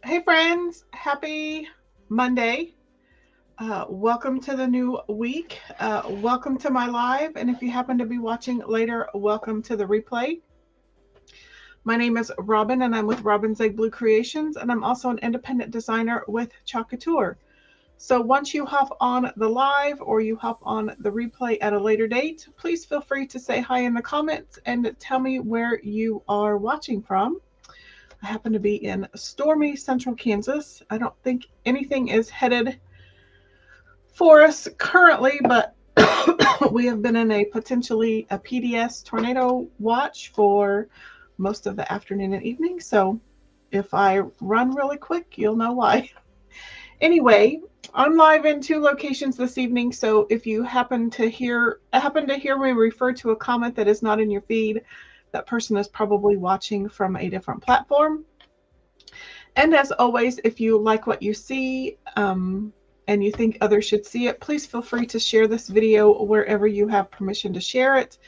Hey friends, happy Monday. Welcome to the new week. Welcome to my live. And if you happen to be watching later, welcome to the replay. My name is Robin and I'm with Robin's Egg Blue Creations. And I'm also an independent designer with Couture. So once you hop on the live or you hop on the replay at a later date, please feel free to say hi in the comments and tell me where you are watching from. I happen to be in stormy central Kansas. I don't think anything is headed for us currently, but we have been in a potentially a PDS tornado watch for most of the afternoon and evening. So if I run really quick, you'll know why. Anyway, I'm live in 2 locations this evening. So if you happen to hear me refer to a comment that is not in your feed, that person is probably watching from a different platform. And as always, if you like what you see and you think others should see it, please feel free to share this video wherever you have permission to share it.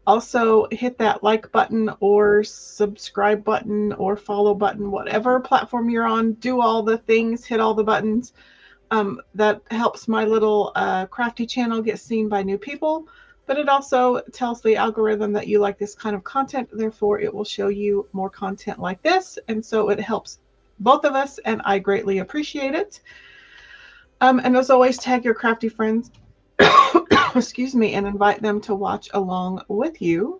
Also, hit that like button or subscribe button or follow button, whatever platform you're on. Do all the things, hit all the buttons. That helps my little crafty channel get seen by new people. But it also tells the algorithm that you like this kind of content. Therefore, it will show you more content like this. And so it helps both of us, and I greatly appreciate it. And as always, tag your crafty friends, excuse me, and invite them to watch along with you.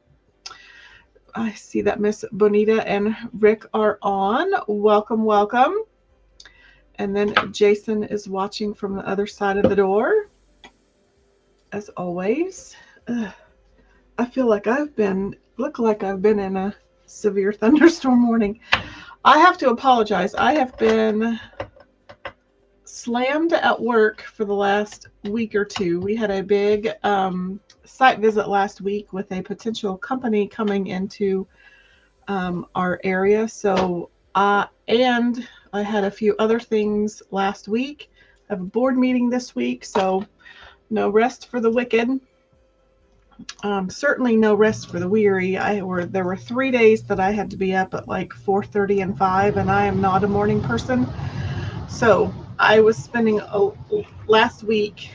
I see that Miss Bonita and Rick are on. Welcome, welcome. And then Jason is watching from the other side of the door, as always. I feel like I've been in a severe thunderstorm morning. I have to apologize. I have been slammed at work for the last week or two. We had a big site visit last week with a potential company coming into our area. So, and I had a few other things last week. I have a board meeting this week, so no rest for the wicked. Certainly no rest for the weary. There were 3 days that I had to be up at like 4:30 and 5, and I am not a morning person. So I was spending last week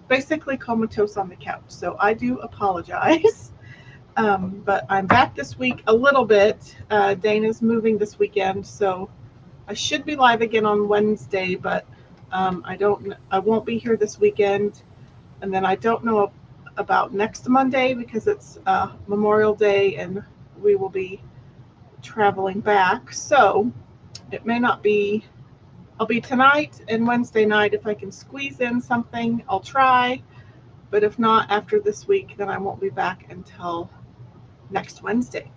basically comatose on the couch. So I do apologize. But I'm back this week a little bit. Dana's moving this weekend, so I should be live again on Wednesday, but I won't be here this weekend. And then I don't know about next Monday because it's Memorial Day and we will be traveling back. So it may not be, I'll be tonight and Wednesday night. If I can squeeze in something, I'll try. But if not, after this week, then I won't be back until next Wednesday.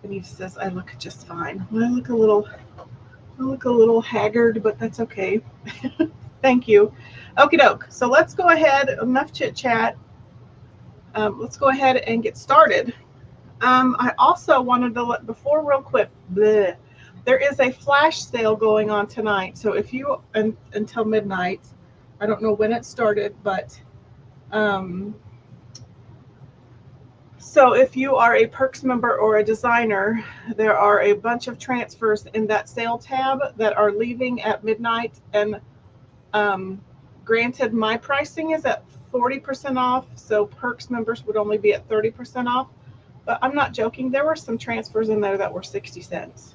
Benita says I look just fine. Well, I look a little haggard, but that's okay. Thank you. Okie doke. So let's go ahead. Enough chit chat. Let's go ahead and get started. I also wanted to let before real quick. Bleh, there is a flash sale going on tonight. So if you until midnight, I don't know when it started, but so if you are a Perks member or a designer, there are a bunch of transfers in that sale tab that are leaving at midnight, and Granted, my pricing is at 40% off, so Perks members would only be at 30% off. But I'm not joking. There were some transfers in there that were 60 cents.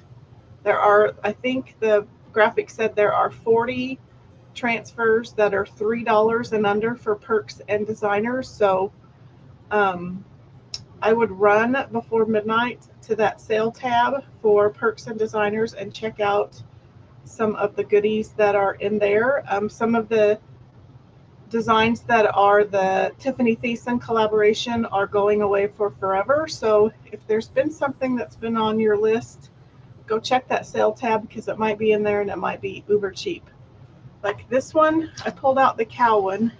There are, I think the graphic said there are 40 transfers that are $3 and under for Perks and designers. So I would run before midnight to that sale tab for Perks and designers and check out some of the goodies that are in there. Some of the designs that are the Tiffany Thiessen collaboration are going away for forever. So if there's been something that's been on your list, go check that sale tab because it might be in there and it might be uber cheap. Like this one, I pulled out the cow one,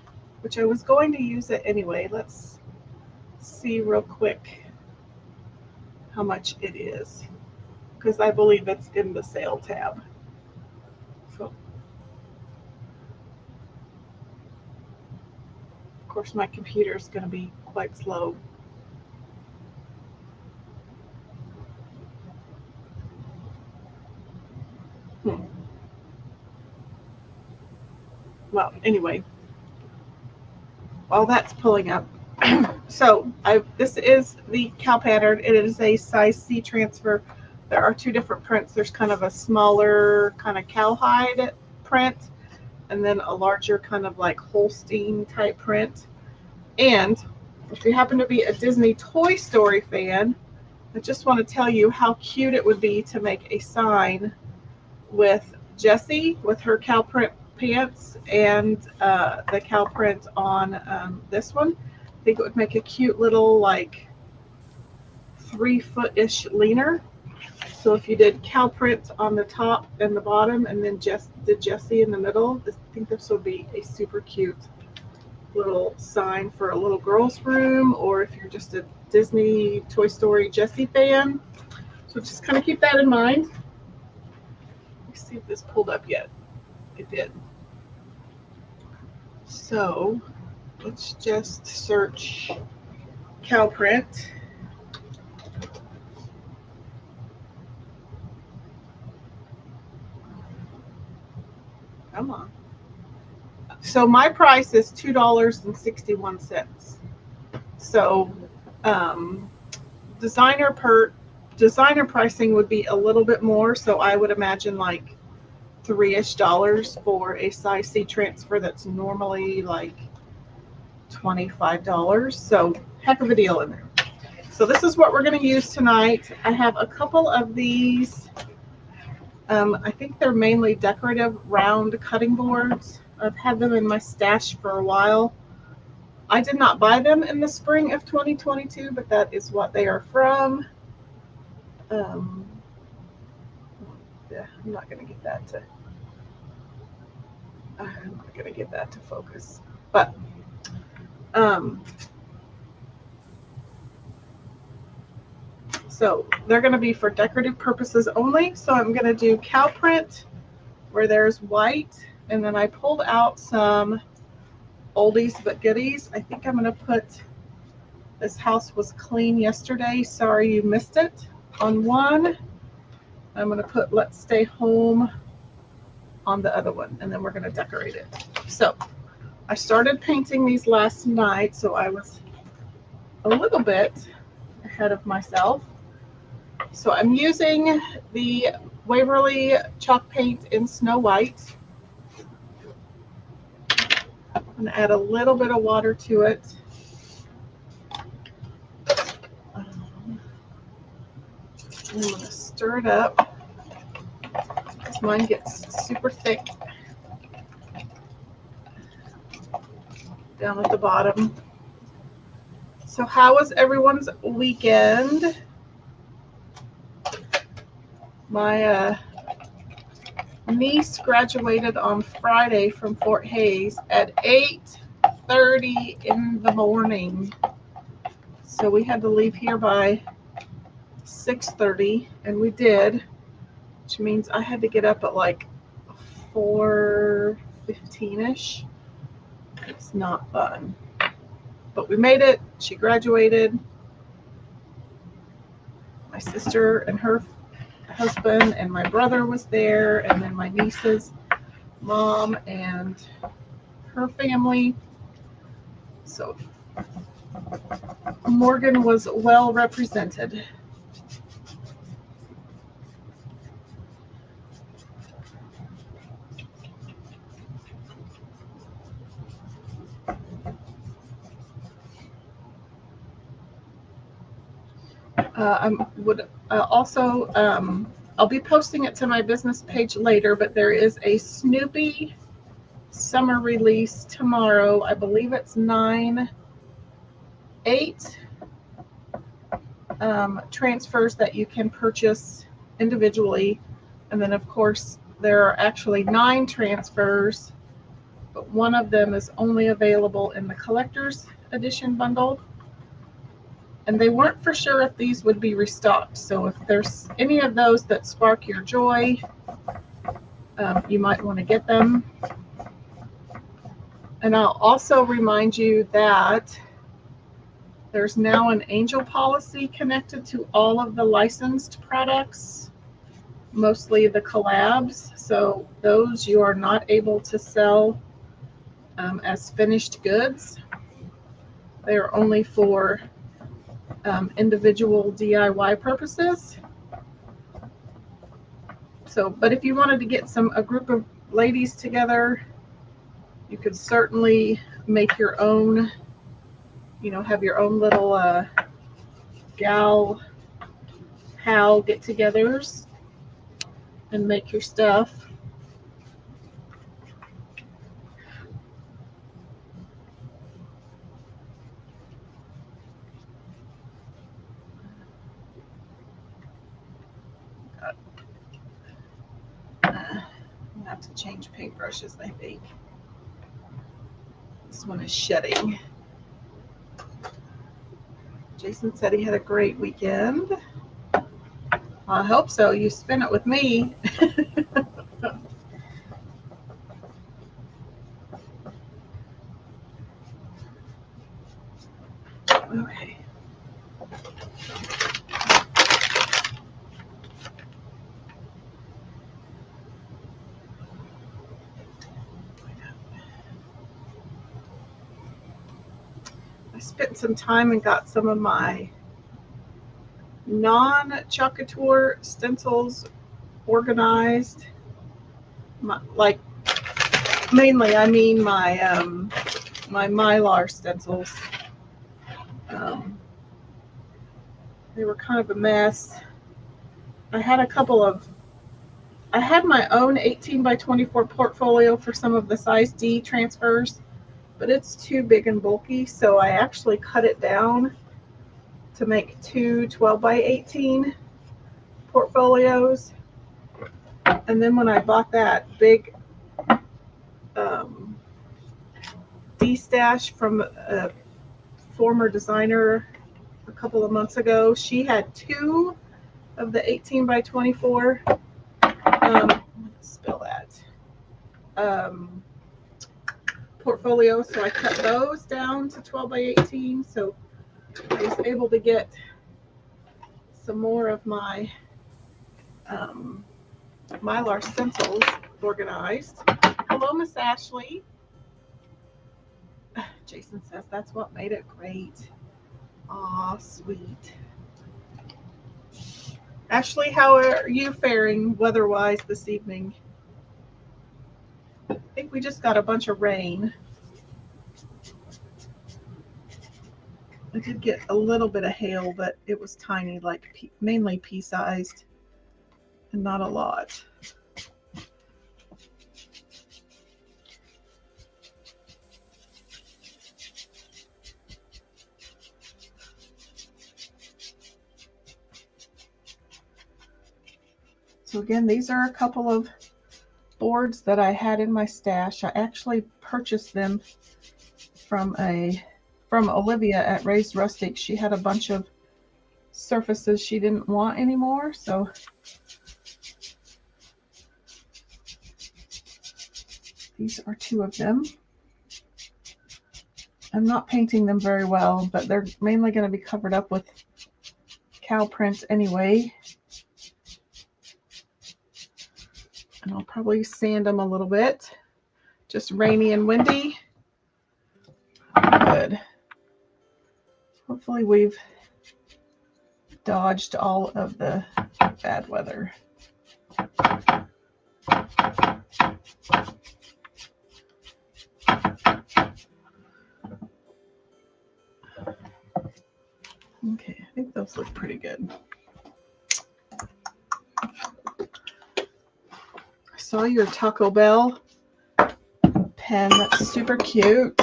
which I was going to use it anyway. Let's see real quick how much it is because I believe it's in the sale tab. So, of course, my computer is going to be quite slow. Well, anyway, while that's pulling up, so this is the cow pattern. It is a size C transfer. There are two different prints. There's kind of a smaller kind of cowhide print and then a larger kind of like Holstein type print. And if you happen to be a Disney Toy Story fan, I just want to tell you how cute it would be to make a sign with Jessie with her cow print pants and the cow print on this one. I think it would make a cute little like 3-foot-ish leaner. So if you did cow print on the top and the bottom and then just did Jessie in the middle, I think this would be a super cute little sign for a little girl's room, or if you're just a Disney Toy Story Jessie fan. So just kind of keep that in mind. Let's see if this pulled up yet. It did. So let's just search cow print. Come on. So my price is $2.61. So designer pricing would be a little bit more. So I would imagine like $3-ish for a size C transfer that's normally like $25. So heck of a deal in there. So this is what we're going to use tonight. I have a couple of these. I think they're mainly decorative round cutting boards. I've had them in my stash for a while. I did not buy them in the spring of 2022, but that is what they are from. Yeah, I'm not going to get that to focus. But so they're going to be for decorative purposes only. So I'm going to do cow print where there's white, and then I pulled out some oldies but goodies. I think I'm going to put This House Was Clean Yesterday, Sorry You Missed It on one. I'm going to put Let's Stay Home on the other one, and then we're going to decorate it. So I started painting these last night, so I was a little bit ahead of myself. So I'm using the Waverly chalk paint in Snow White. I'm going to add a little bit of water to it. I'm going to stir it up because mine gets super thick down at the bottom. So how was everyone's weekend? My niece graduated on Friday from Fort Hays at 8:30 in the morning. So we had to leave here by 6:30, and we did, which means I had to get up at like 4:15-ish. It's not fun. But we made it. She graduated. My sister and her husband and my brother was there, and then my nieces. mom and her family. So Morgan was well represented. I'll be posting it to my business page later, but there is a Snoopy summer release tomorrow. I believe it's 9/8 transfers that you can purchase individually. And then, of course, there are actually 9 transfers, but one of them is only available in the collector's edition bundle. And they weren't for sure if these would be restocked. So if there's any of those that spark your joy, you might want to get them. And I'll also remind you that there's now an angel policy connected to all of the licensed products, mostly the collabs. So those you are not able to sell as finished goods. They are only for individual DIY purposes. So, but if you wanted to get a group of ladies together, you could certainly make your own, have your own little gal pal get-togethers and make your stuff. I have to change paintbrushes, I think. This one is shedding. Jason said he had a great weekend. I hope so. You spent it with me. Okay. I spent some time and got some of my non-Couture stencils organized. Mainly, I mean my Mylar stencils. They were kind of a mess. I had my own 18 by 24 portfolio for some of the size D transfers, but it's too big and bulky, so I actually cut it down to make 2 12 by 18 portfolios. And then when I bought that big D-stash from a former designer a couple of months ago, she had 2 of the 18 by 24. Spill that. Portfolio, so I cut those down to 12 by 18. So I was able to get some more of my Mylar stencils organized. Hello, Miss Ashley. Jason says that's what made it great. Aw, sweet. Ashley, how are you faring weather-wise this evening? I think we just got a bunch of rain. I did get a little bit of hail, but it was tiny, like mainly pea-sized, and not a lot. So again, these are a couple of boards that I had in my stash. I actually purchased them from Olivia at Raised Rustic. She had a bunch of surfaces she didn't want anymore, so these are 2 of them. I'm not painting them very well, but they're mainly going to be covered up with cow prints anyway. And I'll probably sand them a little bit. Just rainy and windy. Good. Hopefully we've dodged all of the bad weather. Okay, I think those look pretty good. I saw your Taco Bell pen. That's super cute.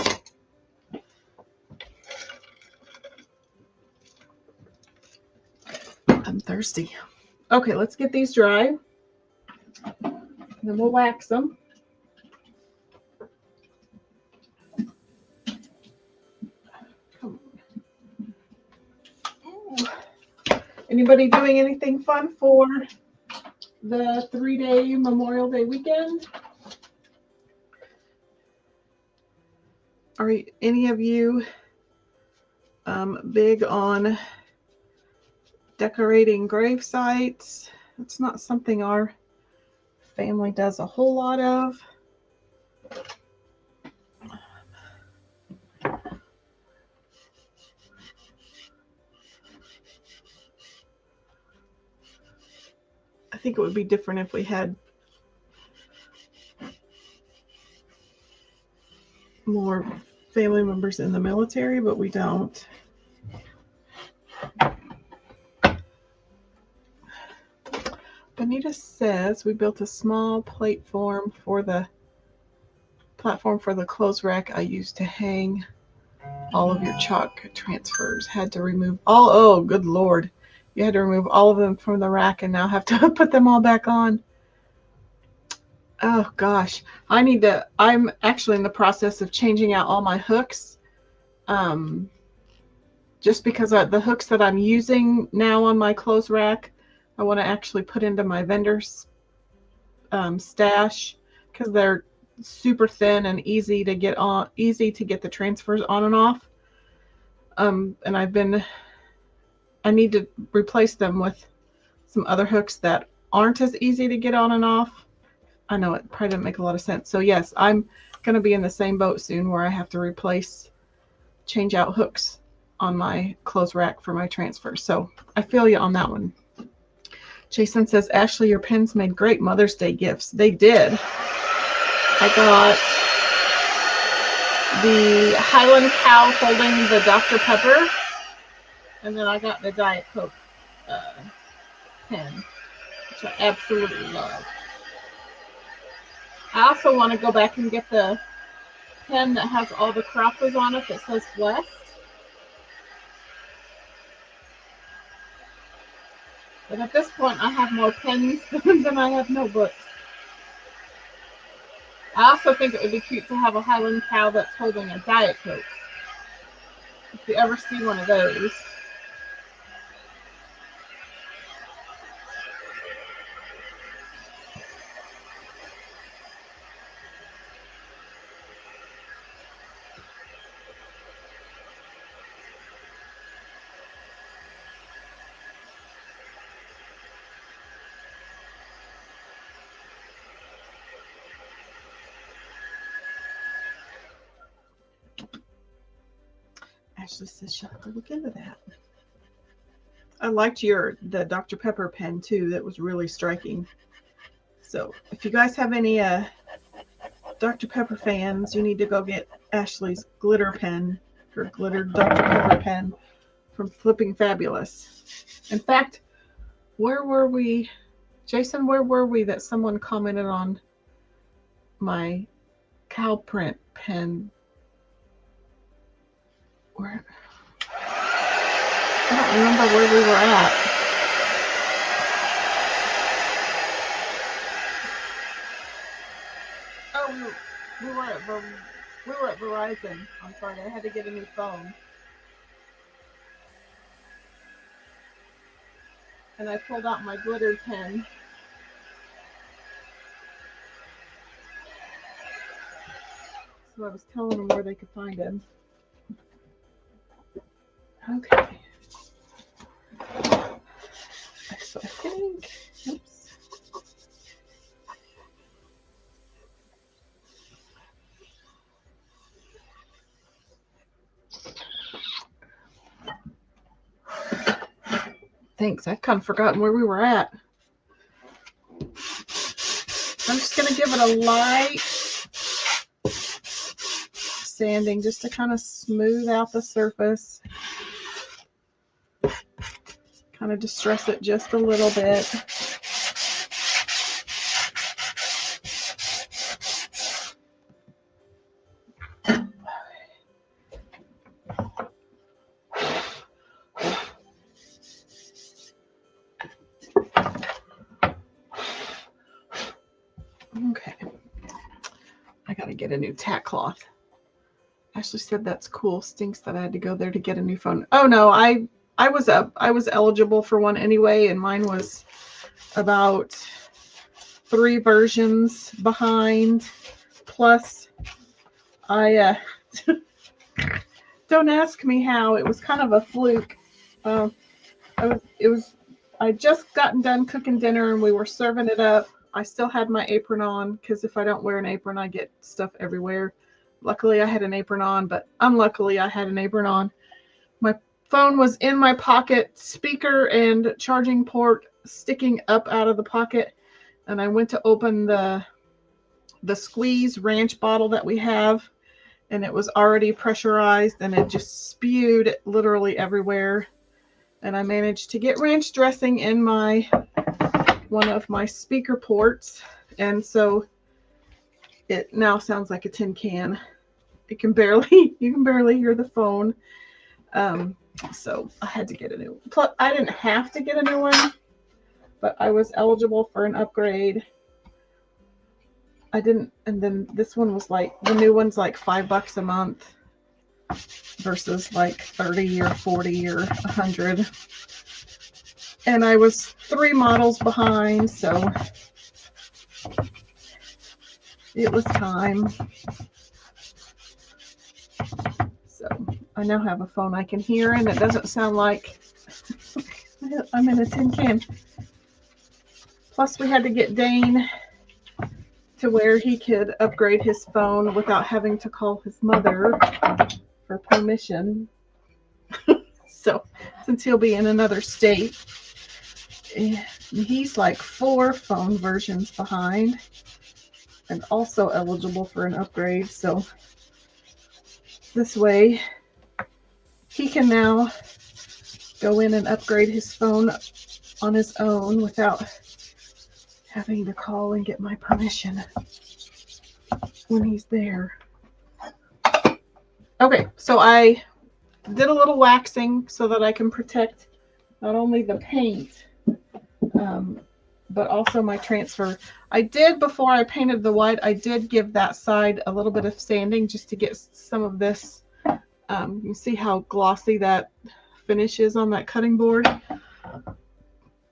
I'm thirsty. Okay, let's get these dry. Then we'll wax them. Anybody doing anything fun for the 3-day Memorial Day weekend? Are any of you big on decorating grave sites? It's not something our family does a whole lot of. I think it would be different if we had more family members in the military, but we don't. Bonita says we built a small platform for the clothes rack I used to hang all of your chalk transfers. Had to remove all, oh good Lord. You had to remove all of them from the rack and now have to put them all back on. Oh gosh, I'm actually in the process of changing out all my hooks. Just because the hooks that I'm using now on my clothes rack, I want to actually put into my vendor's stash because they're super thin and easy to get the transfers on and off. And I need to replace them with some other hooks that aren't as easy to get on and off. I know it probably didn't make a lot of sense. So yes, I'm going to be in the same boat soon where I have to change out hooks on my clothes rack for my transfers. So I feel you on that one. Jason says, Ashley, your pens made great Mother's Day gifts. They did. I got the Highland Cow holding the Dr. Pepper. And then I got the Diet Coke pen, which I absolutely love. I also want to go back and get the pen that has all the croppers on it that says Blessed. But at this point, I have more pens than I have notebooks. I also think it would be cute to have a Highland Cow that's holding a Diet Coke. If you ever see one of those. Ashley says she'll have to look into that. I liked the Dr. Pepper pen too. That was really striking. So if you guys have any Dr. Pepper fans, you need to go get Ashley's glitter pen, her glitter Dr. Pepper pen from Flipping Fabulous. In fact, where were we? Jason, where were we that someone commented on my cow print pen? Where? I don't remember where we were at. Oh, we were at Verizon on Friday. I had to get a new phone. And I pulled out my glitter pen. So I was telling them where they could find him. Okay. So I think, oops. Thanks. I've kind of forgotten where we were at. I'm just going to give it a light sanding just to kind of smooth out the surface. Kind of distress it just a little bit. Okay. I got to get a new tack cloth. Ashley said that's cool. Stinks that I had to go there to get a new phone. Oh no, I was eligible for one anyway, and mine was about 3 versions behind. Plus, I don't ask me how. It was kind of a fluke. I just gotten done cooking dinner and we were serving it up. I still had my apron on because if I don't wear an apron, I get stuff everywhere. Luckily, I had an apron on, but unluckily, I had an apron on. My phone was in my pocket, speaker and charging port sticking up out of the pocket, and I went to open the squeeze ranch bottle that we have, and it was already pressurized, and it just spewed literally everywhere. And I managed to get ranch dressing in one of my speaker ports, and so it now sounds like a tin can. You can barely hear the phone. So I had to get a new one. Plus, I didn't have to get a new one, but I was eligible for an upgrade. I didn't, and then this one was like, the new one's like $5 a month versus like 30 or 40 or 100. And I was 3 models behind, so it was time. So I now have a phone I can hear, and it doesn't sound like I'm in a tin can. Plus, we had to get Dane to where he could upgrade his phone without having to call his mother for permission. So, since he'll be in another state, he's like 4 phone versions behind and also eligible for an upgrade. So, this way, he can now go in and upgrade his phone on his own without having to call and get my permission when he's there. Okay, so I did a little waxing so that I can protect not only the paint, but also my transfer. I did, before I painted the white, I did give that side a little bit of sanding just to get some of this. You see how glossy that finish is on that cutting board?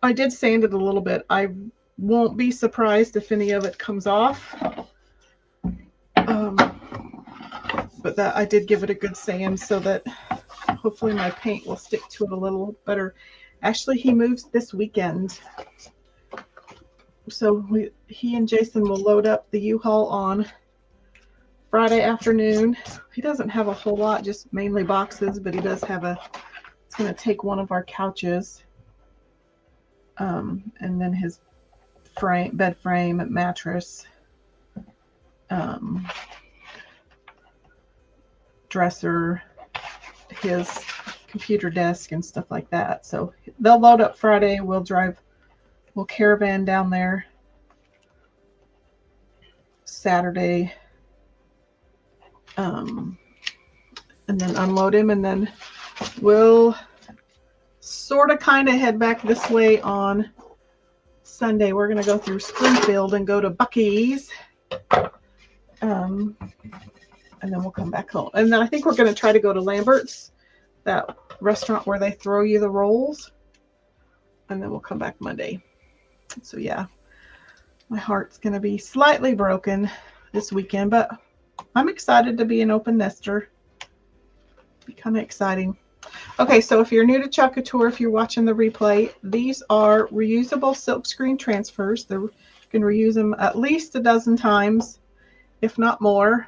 I did sand it a little bit. I won't be surprised if any of it comes off. But that I did give it a good sand so that hopefully my paint will stick to it a little better. Actually, he moves this weekend. So he and Jason will load up the U-Haul on Friday afternoon. He doesn't have a whole lot, just mainly boxes, but he does have it's going to take one of our couches. And then his bed frame, mattress, dresser, his computer desk and stuff like that. So they'll load up Friday. We'll caravan down there Saturday, and then unload him, and then we'll sort of kind of head back this way on Sunday. We're going to go through Springfield and go to Buc-ee's, and then we'll come back home. And then I think we're going to try to go to Lambert's, that restaurant where they throw you the rolls, and then we'll come back Monday. So yeah, my heart's going to be slightly broken this weekend, but I'm excited to be an open nester. Be kind of exciting. Okay, so if you're new to Couture, if you're watching the replay, these are reusable silkscreen transfers. You can reuse them at least a dozen times, if not more.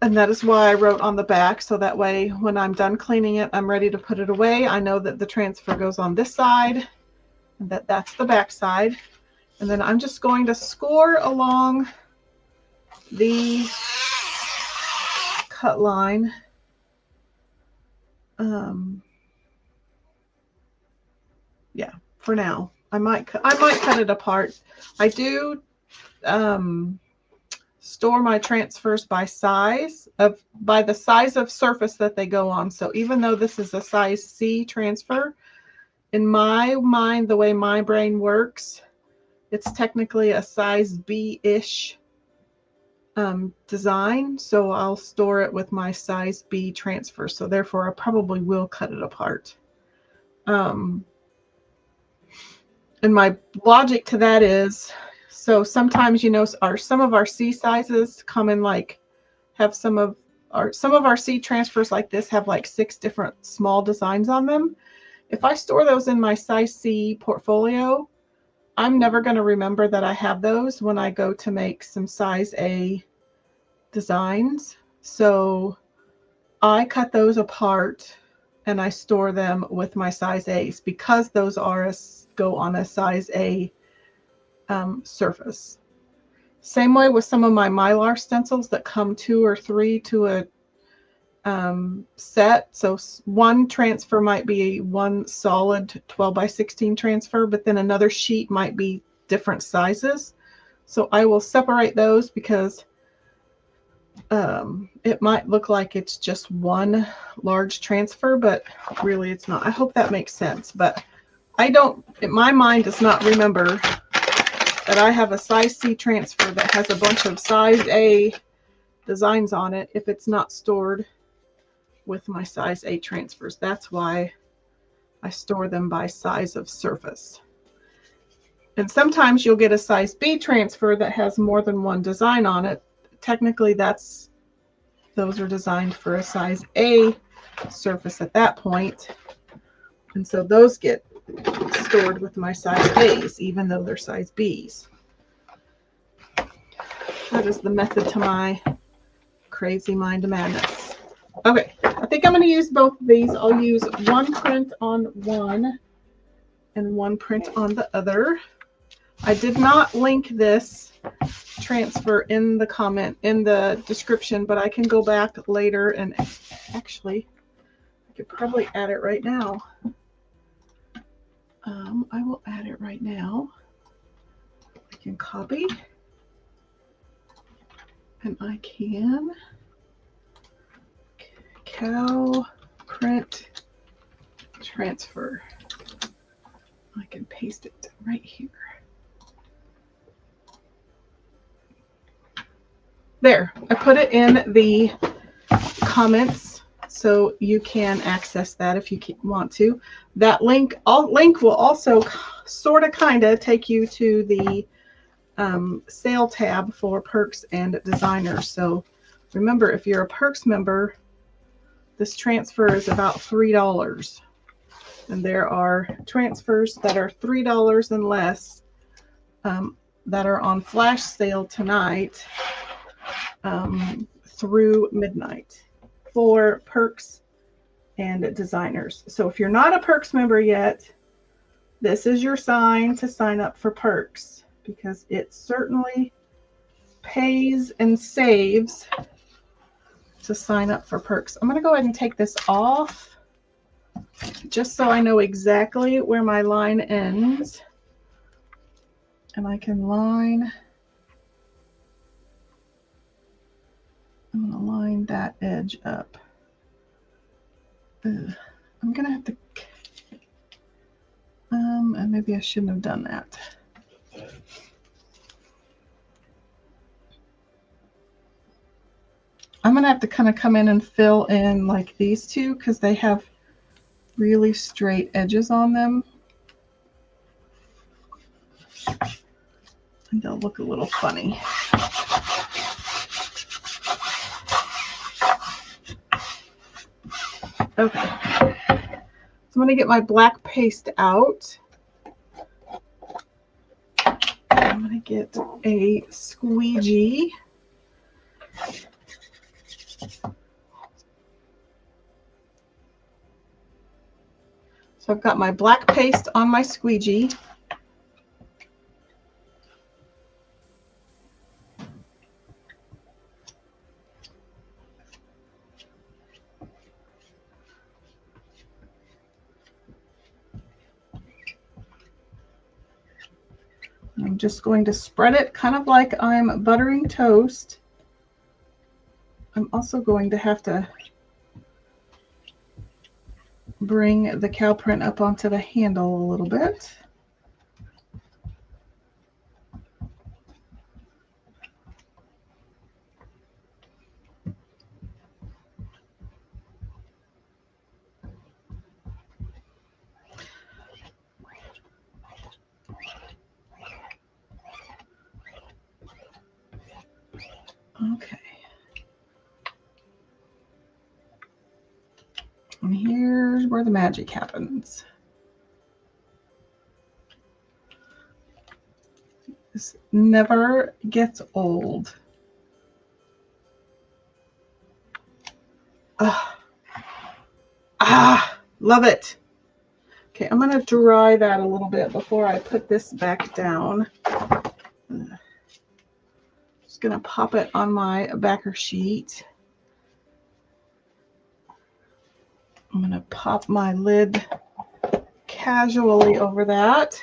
And that is why I wrote on the back, so that way when I'm done cleaning it, I'm ready to put it away. I know that the transfer goes on this side, and that's the back side. And then I'm just going to score along the cut line. Yeah, for now. I might cut it apart. I do store my transfers by the size of surface that they go on. So even though this is a size C transfer, in my mind, the way my brain works, it's technically a size B-ish design. So I'll store it with my size B transfer. So therefore I probably will cut it apart. And my logic to that is, so sometimes, you know, some of our C sizes come in like, have some of our C transfers like this have like 6 different small designs on them. If I store those in my size C portfolio, I'm never going to remember that I have those when I go to make some size A designs. So I cut those apart and I store them with my size A's because those go on a size A surface. Same way with some of my Mylar stencils that come 2 or 3 to a set. So one transfer might be one solid 12 by 16 transfer, but then another sheet might be different sizes. So I will separate those because it might look like it's just one large transfer, but really it's not. I hope that makes sense, but my mind does not remember that I have a size C transfer that has a bunch of size A designs on it if it's not stored with my size A transfers. That's why I store them by size of surface. And sometimes you'll get a size B transfer that has more than one design on it. Technically those are designed for a size A surface at that point. And so those get stored with my size A's, even though they're size B's. That is the method to my crazy mind madness. Okay, I think I'm going to use both of these. I'll use one print on one and one print on the other. I did not link this transfer in the description, but I can go back later and actually I could probably add it right now. I will add it right now. I can copy and I can cow print transfer. I can paste it right here. There, I put it in the comments so you can access that if you want to. That link will also sort of kind of take you to the sale tab for perks and designers. So remember, if you're a perks member, this transfer is about $3. And there are transfers that are $3 and less that are on flash sale tonight through midnight for perks and designers. So if you're not a perks member yet, this is your sign to sign up for perks, because it certainly pays and saves to sign up for perks. I'm going to go ahead and take this off just so I know exactly where my line ends, and I can line. I'm going to line that edge up. I'm going to have to, and maybe I shouldn't have done that. I'm going to have to kind of come in and fill in like these two because they have really straight edges on them. And they'll look a little funny. Okay, so I'm going to get my black paste out. I'm going to get a squeegee. So I've got my black paste on my squeegee. I'm just going to spread it kind of like I'm buttering toast. I'm also going to have to bring the cow print up onto the handle a little bit. Okay. And here's where the magic happens. This never gets old. Love it. Okay, I'm going to dry that a little bit before I put this back down. Just going to pop it on my backer sheet. I'm going to pop my lid casually over that.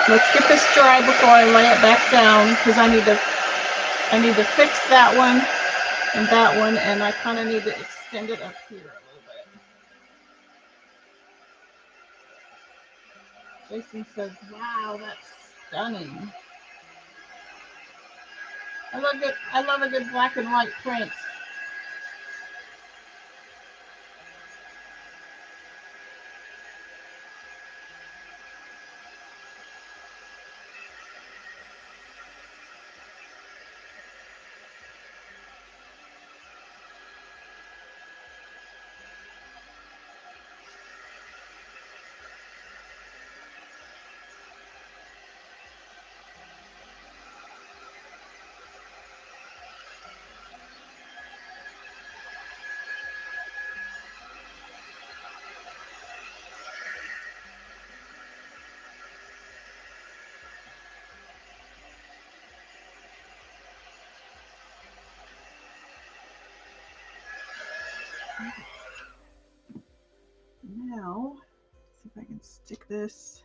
Let's get this dry before I lay it back down, because I need to fix that one, and I kind of need to extend it up here a little bit. Jason says, "Wow, that's stunning." I love a good black and white print. Now, let's see if I can stick this.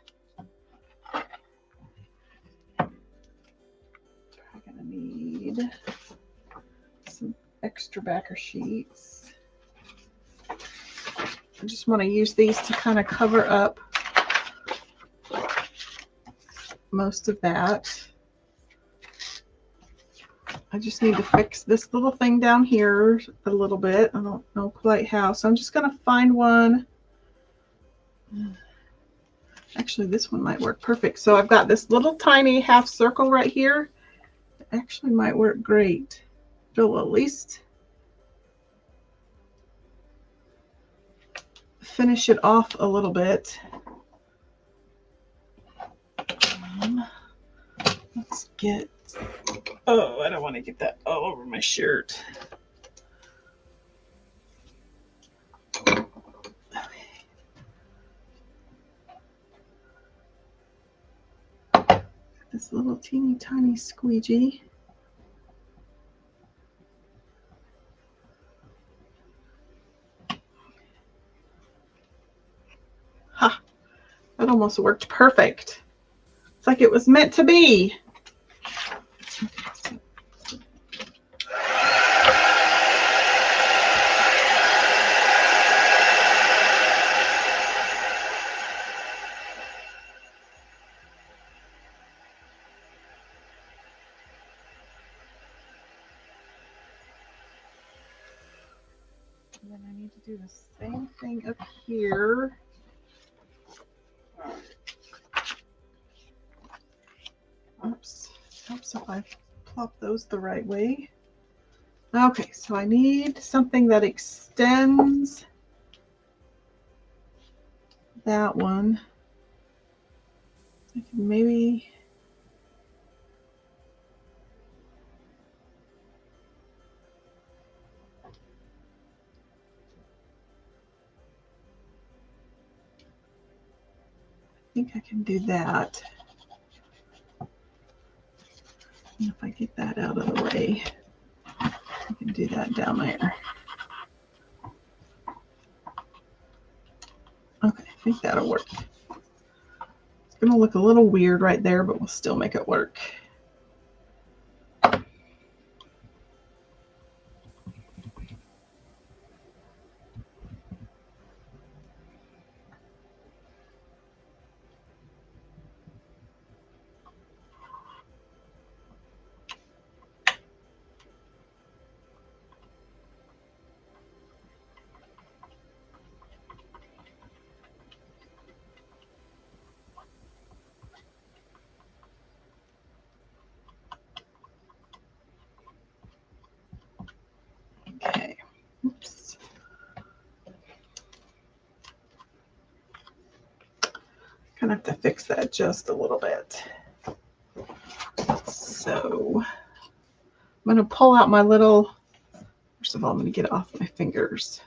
I'm going to need some extra backer sheets. I just want to use these to kind of cover up most of that. I just need to fix this little thing down here a little bit. I don't know quite how, so I'm just going to find one. Actually, this one might work perfect. So I've got this little tiny half circle right here. It actually might work great. It'll at least finish it off a little bit. Let's get, oh, I don't want to get that all over my shirt. This little teeny tiny squeegee. Ha! That almost worked perfect. It's like it was meant to be. And then I need to do the same thing up here. Oops. Helps if I plop those the right way. Okay, so I need something that extends that one. I can maybe think I can do that. And if I get that out of the way, I can do that down there. Okay, I think that'll work. It's going to look a little weird right there, but we'll still make it work. Okay. Oops. Kind of have to fix that just a little bit. So I'm going to pull out my little, first of all, I'm going to get it off my fingers.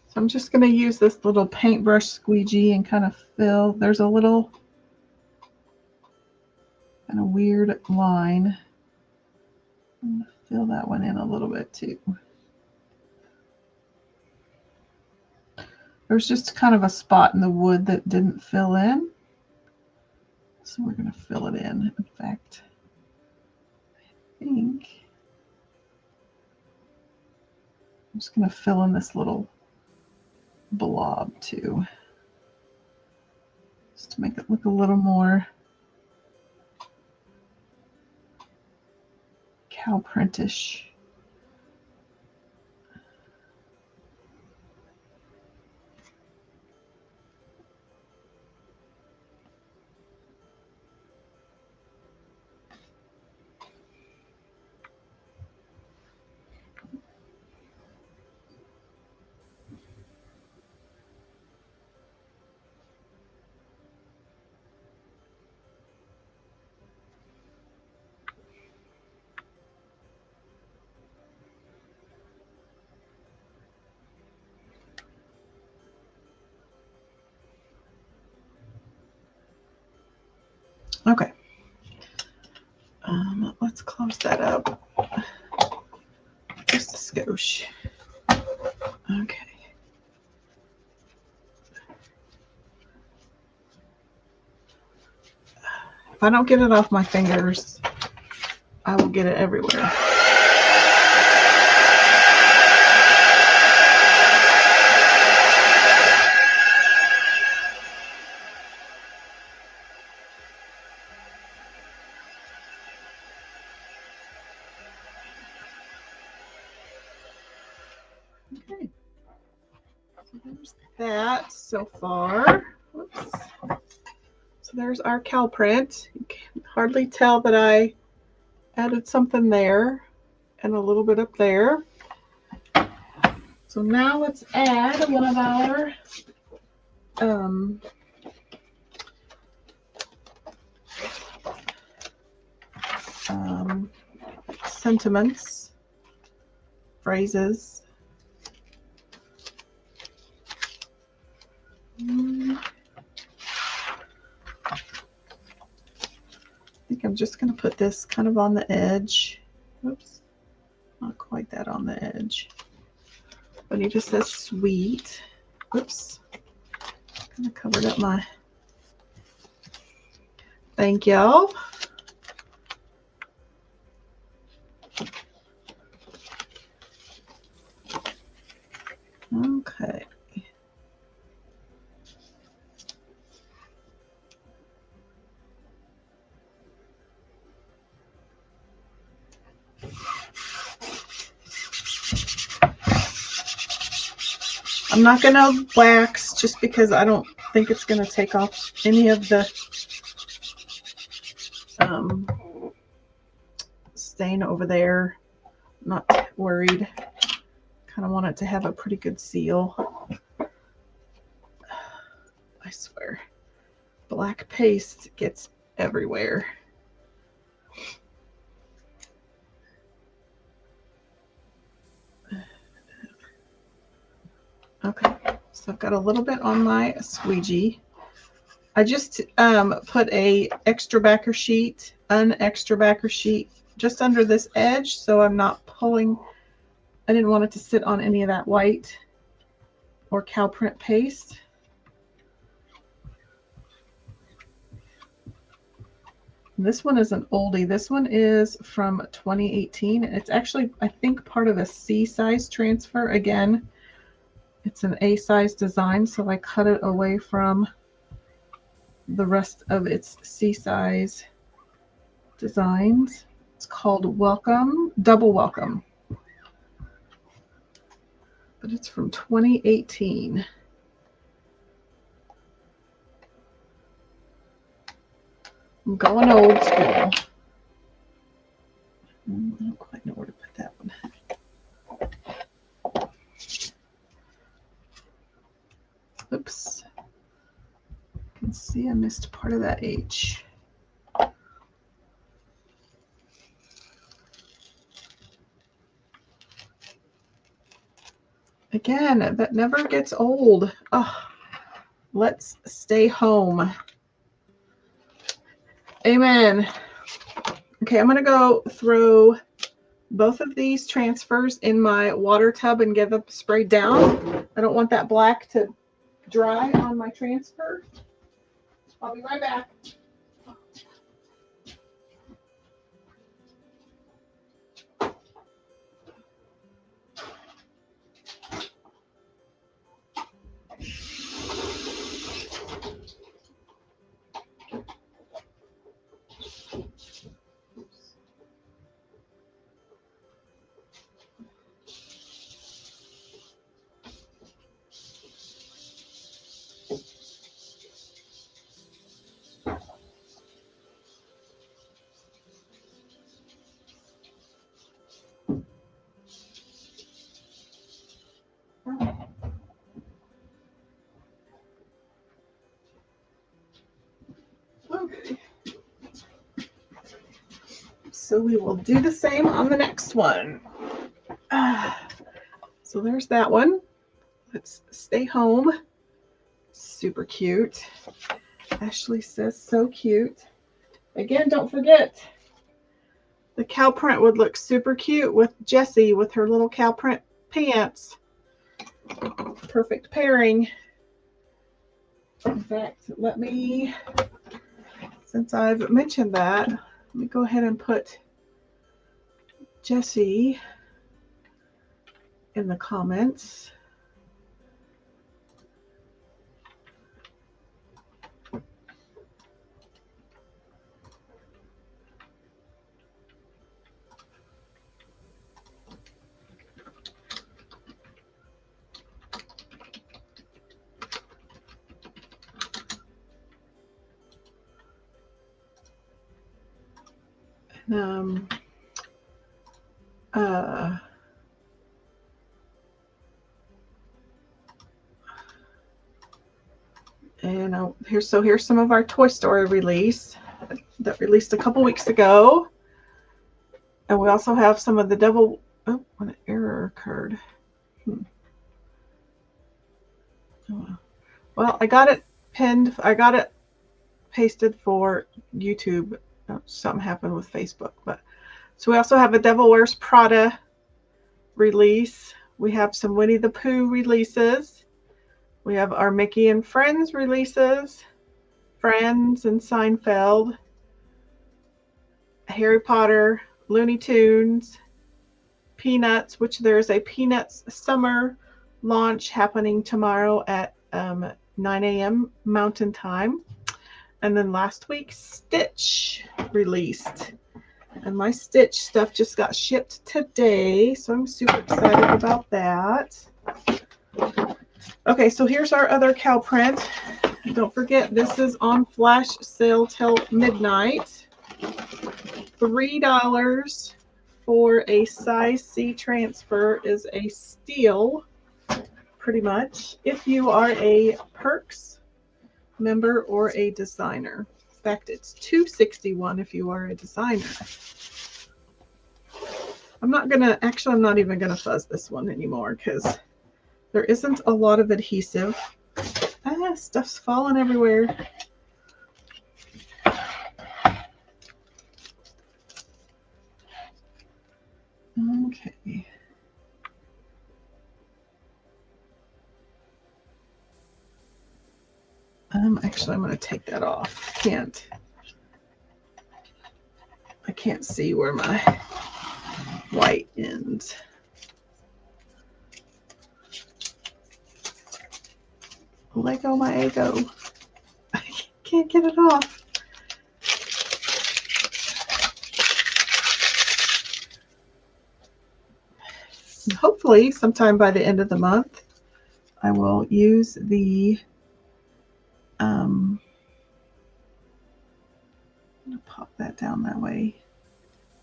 So I'm just going to use this little paintbrush squeegee and kind of fill. There's a little kind of weird line. I'm going to fill that one in a little bit too. There's just kind of a spot in the wood that didn't fill in. So we're going to fill it in. In fact, I think I'm just going to fill in this little blob too, just to make it look a little more cow printish. Okay, let's close that up just a skosh. Okay. If I don't get it off my fingers, I will get it everywhere. Okay, so there's that so far. Whoops. So there's our cow print. You can hardly tell that I added something there and a little bit up there. So now let's add one of our sentiments, phrases. I think I'm just going to put this kind of on the edge. Oops, not quite that on the edge. But he just says sweet. Oops, kind of covered up my thank y'all. Okay. I'm not going to wax just because I don't think it's going to take off any of the stain over there. I'm not worried. Kind of want it to have a pretty good seal. I swear, black paste gets everywhere. Okay, so I've got a little bit on my squeegee. I just put a extra backer sheet, an extra backer sheet just under this edge, so I'm not pulling. I didn't want it to sit on any of that white or cow print paste. This one is an oldie. This one is from 2018. It's actually, I think, part of a C size transfer. Again, it's an A size design, so I cut it away from the rest of its C size designs. It's called Welcome, Double Welcome. But it's from 2018. I'm going old school. I don't quite know where to put that one. Oops. You can see I missed part of that H. Again, that never gets old. Oh, let's stay home. Amen. Okay, I'm going to go throw both of these transfers in my water tub and get them sprayed down. I don't want that black to dry on my transfer. I'll be right back. Okay. So we will do the same on the next one. So there's that one. Let's stay home. Super cute. Ashley says so cute. Again, don't forget, the cow print would look super cute with Jessie with her little cow print pants. Perfect pairing. In fact, let me, since I've mentioned that, let me go ahead and put Jessie in the comments. And here's some of our Toy Story release that released a couple weeks ago. And we also have some of the double, oh, an error occurred. Well, I got it pinned, I got it pasted for YouTube. Something happened with Facebook, but so we also have a Devil Wears Prada release. We have some Winnie the Pooh releases. We have our Mickey and Friends releases, Friends and Seinfeld, Harry Potter, Looney Tunes, Peanuts, which there's a Peanuts summer launch happening tomorrow at 9 a.m. Mountain Time. And then last week, Stitch released. And my Stitch stuff just got shipped today, so I'm super excited about that. Okay, so here's our other cow print. Don't forget, this is on flash sale till midnight. $3 for a size C transfer is a steal, pretty much, if you are a Perks member or a designer. fact, it's $261 if you are a designer. I'm not even gonna fuzz this one anymore because there isn't a lot of adhesive. Stuff's falling everywhere. Okay. Actually, I'm going to take that off. I can't see where my white ends. Let go my ego. I can't get it off. And hopefully, sometime by the end of the month, I will use the I'm going to pop that down that way.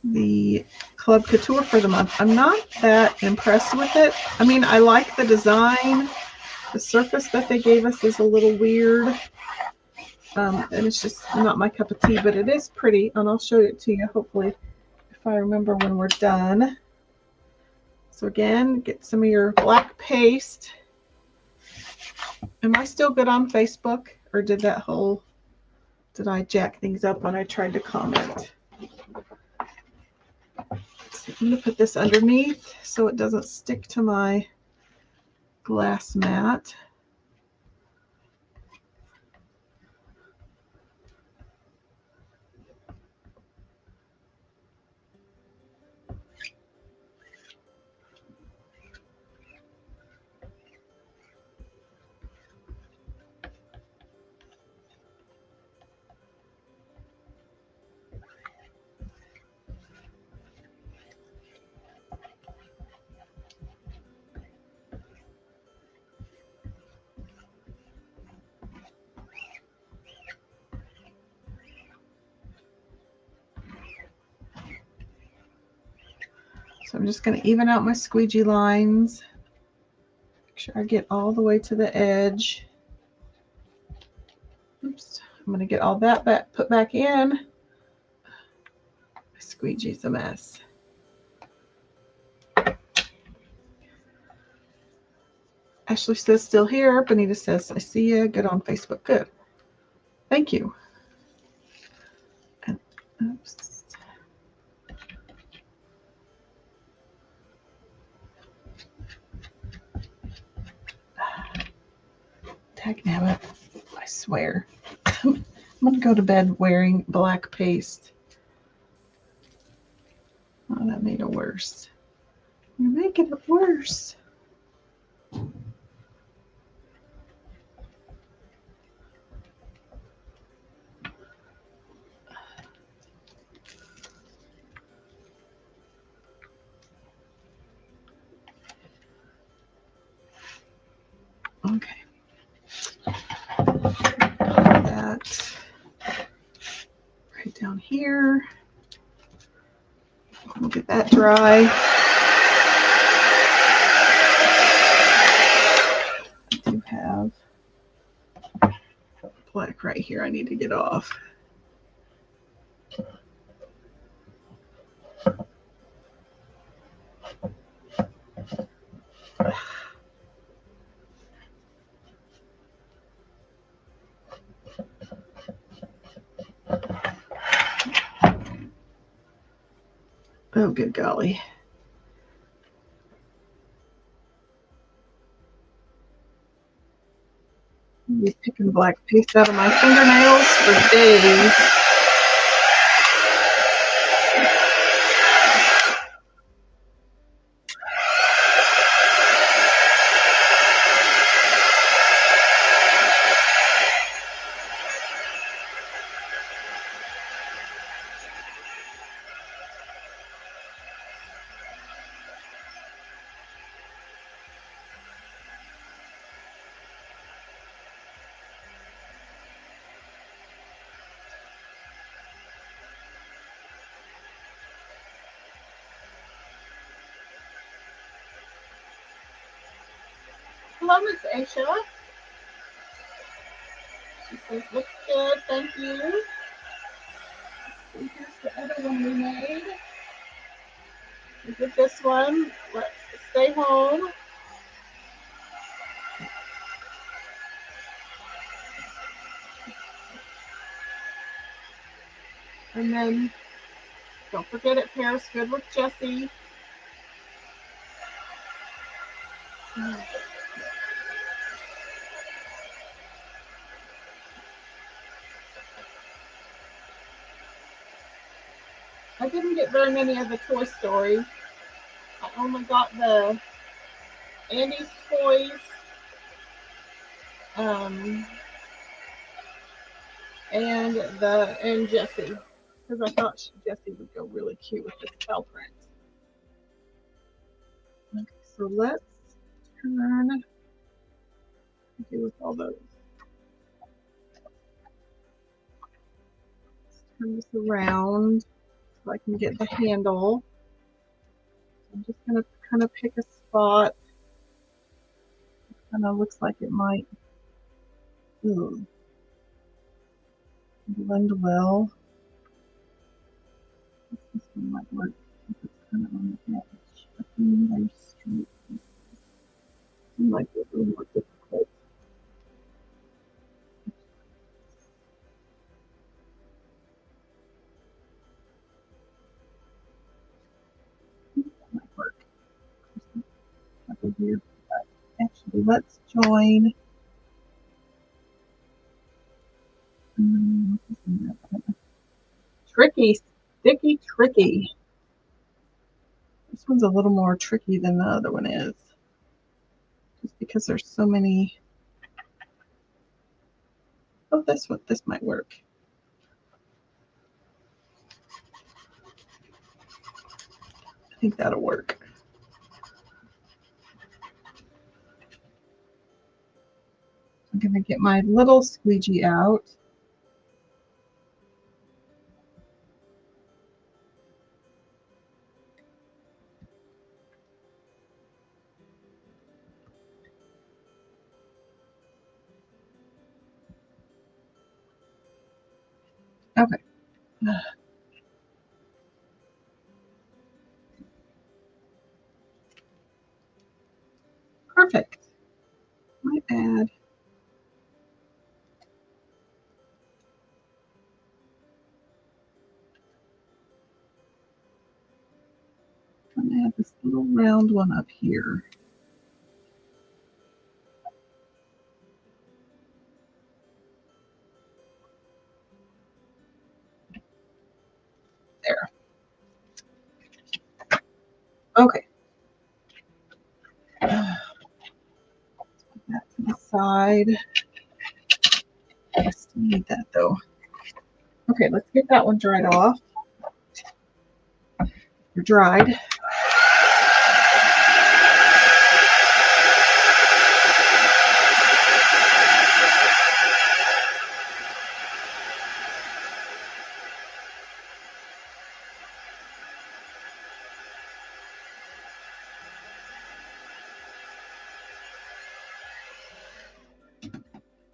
The Club Couture for the month. I'm not that impressed with it. I mean, I like the design. The surface that they gave us is a little weird. And it's just not my cup of tea, but it is pretty. And I'll show it to you, hopefully, if I remember when we're done. So again, get some of your black paste. Am I still good on Facebook? Or did I jack things up when I tried to comment? So I'm going to put this underneath so it doesn't stick to my glass mat. So I'm just going to even out my squeegee lines. Make sure I get all the way to the edge. Oops. I'm going to get all that put back in. My squeegee's a mess. Ashley says still here. Benita says, I see you. Good on Facebook. Good. Thank you. And, oops. Dagnabbit. I swear. I'm going to go to bed wearing black paste. Oh, that made it worse. You're making it worse. Okay. That right down here. We'll get that dry. I do have black right here I need to get off. Oh, good golly. I'll be picking black paste out of my fingernails for days. Hello, Miss Aisha. She says, looks good, thank you. So here's the other one we made. We did this one. Let's stay home. And then don't forget it pairs good with Jessie. I didn't get very many of the Toy Story. I only got the Andy's toys, and Jessie, because I thought Jessie would go really cute with this tail print. Okay, so let's turn. Do with all those. Let's turn this around so I can get the handle. I'm just gonna kind of pick a spot. It kind of looks like it might blend well. This one might work if it's kind of on the edge. I think they're straight. It might be a little more difficult. That might work. Weird, but actually, let's join. Tricky, sticky, tricky. This one's a little more tricky than the other one is, just because there's so many. Oh, this might work. I think that'll work. I'm gonna get my little squeegee out. Okay. Perfect. Might add. I'm gonna add this little round one up here. There. Okay. Put that to the side. I still need that though. Okay, let's get that one dried off. They're dried.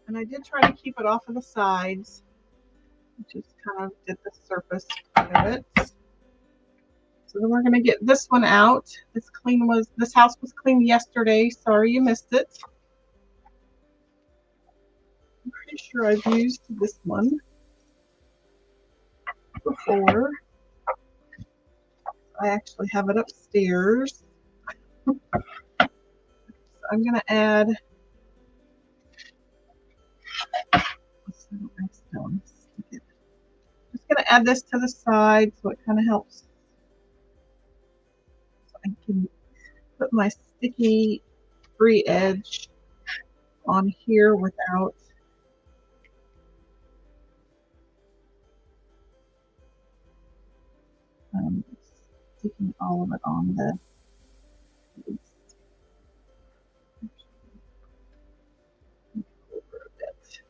And I did try to keep it off of the sides. Just kind of did the surface part of it. So then we're going to get this one out. This house was cleaned yesterday. Sorry you missed it. I'm pretty sure I've used this one before. I actually have it upstairs. So I'm going to add. Just going to add this to the side so it kind of helps. So I can put my sticky free edge on here without sticking all of it on the piece. Over a bit.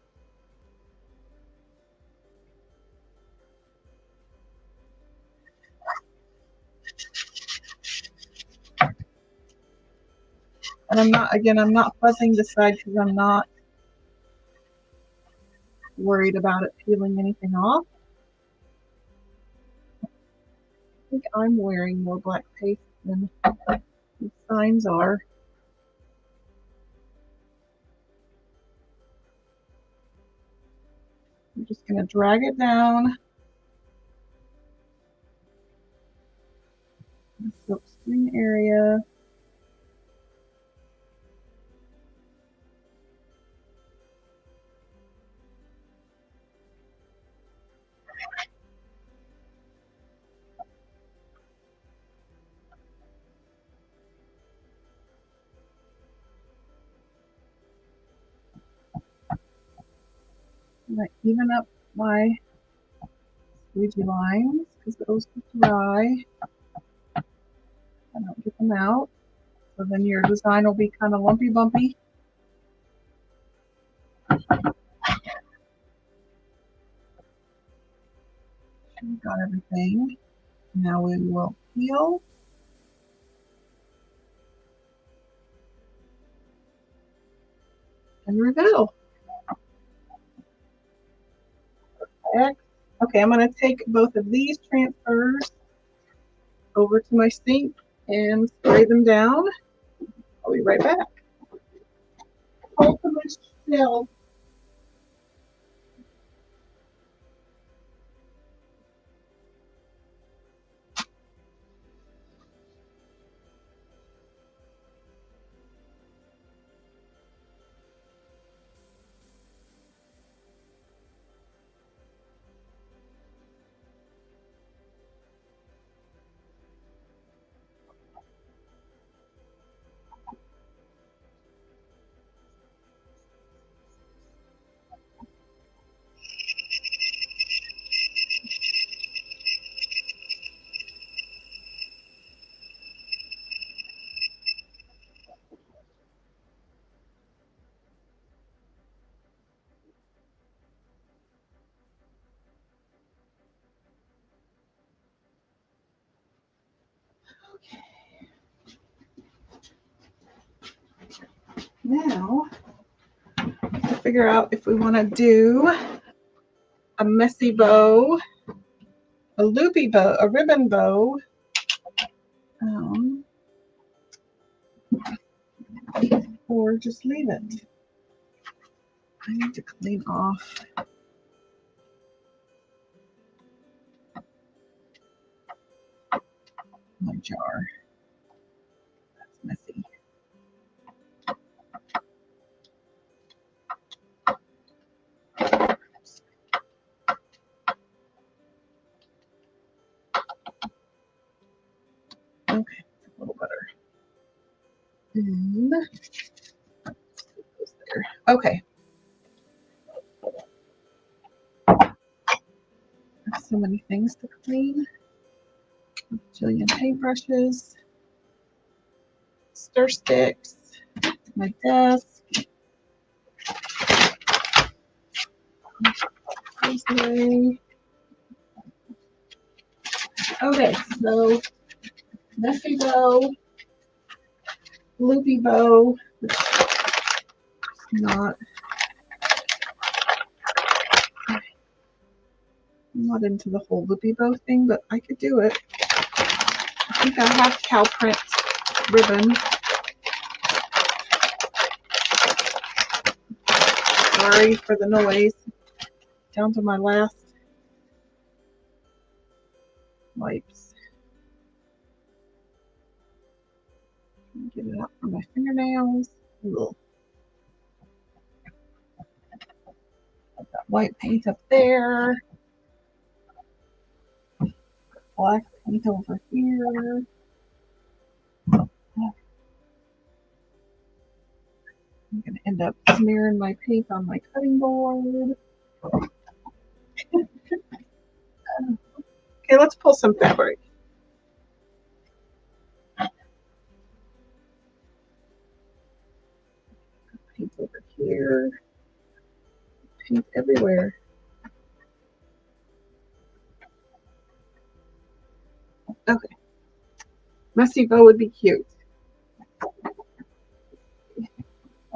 And I'm not fuzzing the side because I'm not worried about it peeling anything off. think I'm wearing more black paste than the signs are. I'm just going to drag it down the silk screen area. I'm going to even up my squeegee lines because those will dry. I don't get them out. So then your design will be kind of lumpy bumpy. We've got everything. Now we will peel. And reveal. Perfect. Okay, I'm going to take both of these transfers over to my sink and spray them down. I'll be right back. Hold them still. Now, to figure out if we want to do a messy bow, a loopy bow, a ribbon bow, or just leave it. I need to clean off my jar. That's messy. Okay, a little better. And there. Okay. So many things to clean. A jillion paintbrushes, stir sticks, my desk. Okay, so messy bow, loopy bow, not. I'm not into the whole loopy bow thing, but I could do it. I think I have cow print ribbon. Sorry for the noise. Down to my last wipes. Get it out from my fingernails. Ugh. I've got white paint up there. Black paint over here. I'm going to end up smearing my paint on my cutting board. Okay, let's pull some fabric. Paint over here. Paint everywhere. Okay. Messy bow would be cute.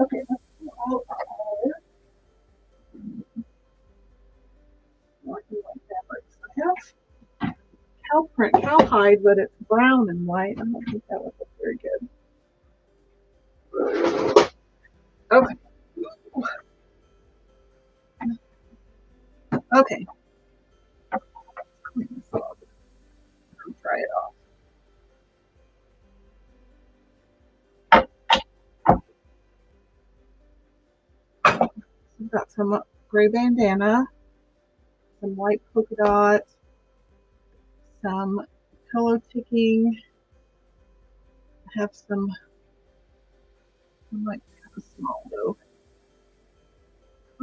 Okay, let's do all our black and white fabrics. I have cow print cowhide, but it's brown and white. I don't think that would look very good. Okay. Okay. Clean this up. Try it off. We've got some gray bandana, some white polka dot, some pillow ticking. I have some, I might have a small though.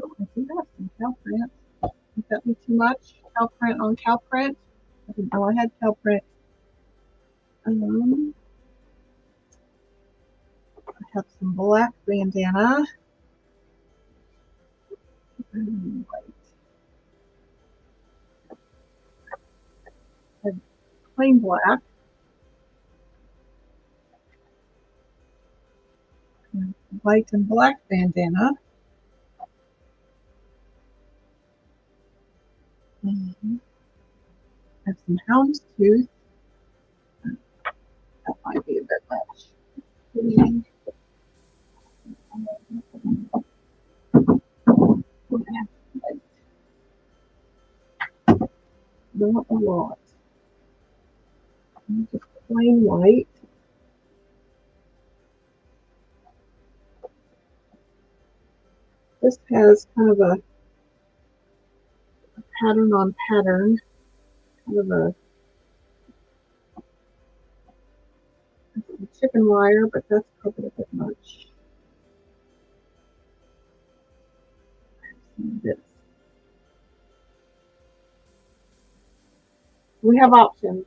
Oh, I do have some cow print. Would that be too much? Cow print on cow print? I didn't know I had cow print. I have some black bandana. Plain black. White and black bandana. I have some houndstooth. That might be a bit much. Not a lot. Just plain white. This has kind of a pattern on pattern, kind of a chicken wire, but that's probably a bit much. This. We have options.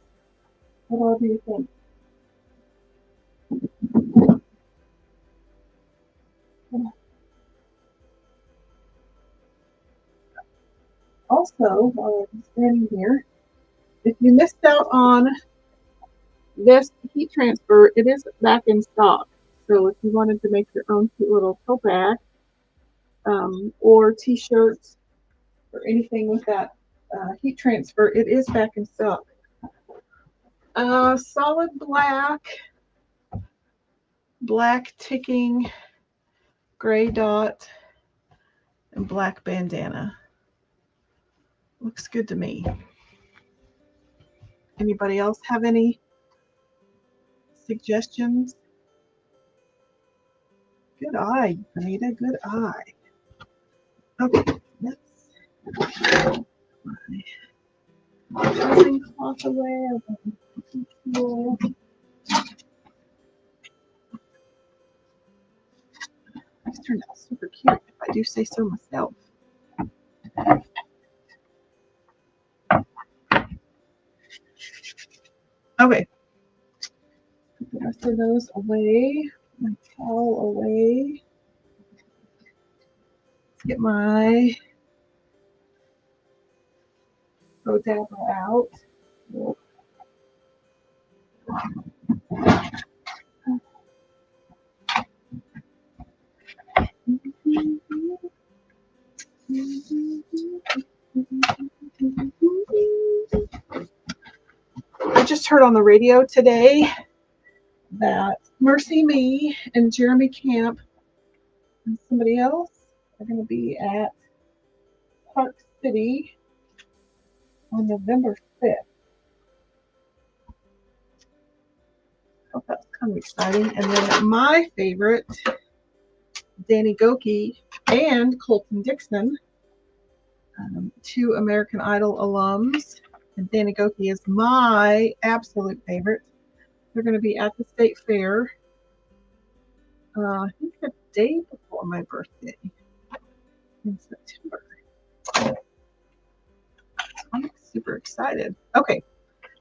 What all do you think? Also, while I'm standing here, if you missed out on this heat transfer, it is back in stock. So if you wanted to make your own cute little tote bag or t-shirts or anything with that heat transfer, it is back in stock. Solid black ticking, gray dot, and black bandana. Looks good to me. Anybody else have any suggestions? Good eye, Anita. Good eye. Okay, let's put my dressing cloth away. This turned out super cute, if I do say so myself. Okay, put the rest of those away. My towel away. Let's get my Bodabra out. I just heard on the radio today that Mercy Me and Jeremy Camp and somebody else are going to be at Park City on November 5th. Hope that's kind of exciting. And then my favorite, Danny Goki and Colton Dixon, two American Idol alums. And Danny Goki is my absolute favorite. They're going to be at the State Fair, I think the day before my birthday in September. I'm super excited. Okay,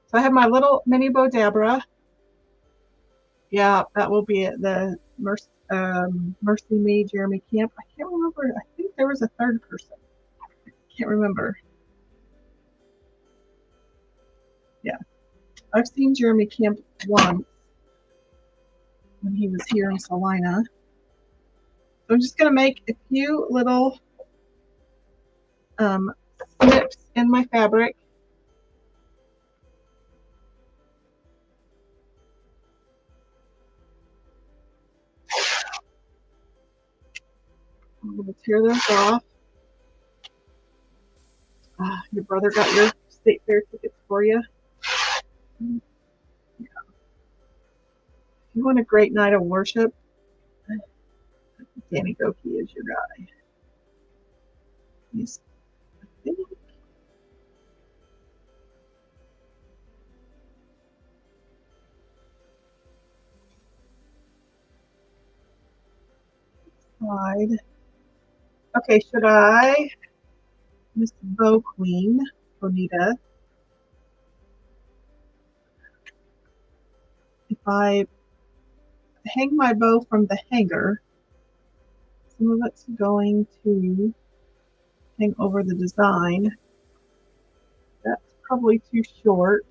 so I have my little mini Bodabra. Yeah, that will be at the Mercy Me, Jeremy Camp. I can't remember. I think there was a third person. Can't remember. Yeah, I've seen Jeremy Camp once when he was here in Salina. So I'm just going to make a few little snips in my fabric. I'm going to tear those off. Your brother got your state fair tickets for you. Yeah. If you want a great night of worship, Danny Goki is your guy. He's, I think, slide. Okay, should I, Miss Bow Queen, Bonita, if I hang my bow from the hanger, some of it's going to hang over the design. That's probably too short.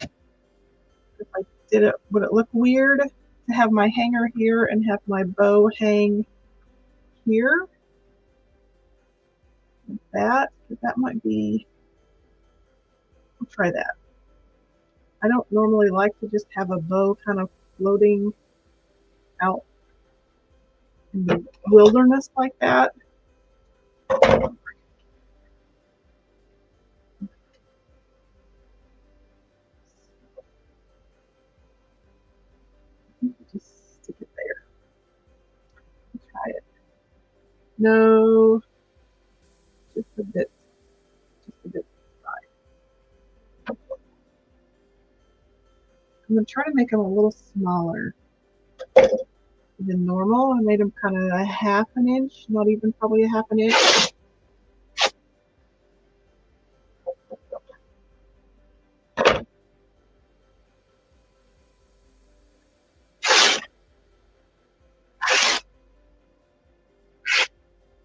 If I did it, would it look weird to have my hanger here and have my bow hang here? Like that, but that might be, I'll try that. I don't normally like to just have a bow kind of floating out in the wilderness like that. Just stick it there. Try it. No, just a bit side. I'm going to try to make them a little smaller than normal. I made them kind of a half an inch, not even probably a half an inch.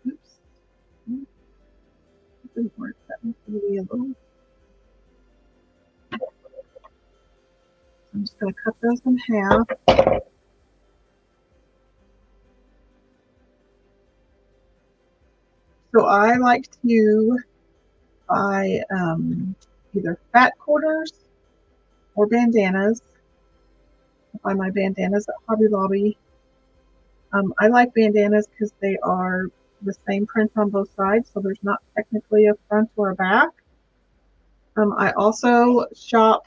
Oops. That didn't work. That needs to be a little. I'm just going to cut those in half. So I like to buy either fat quarters or bandanas. I buy my bandanas at Hobby Lobby. I like bandanas because they are the same print on both sides, so there's not technically a front or a back. I also shop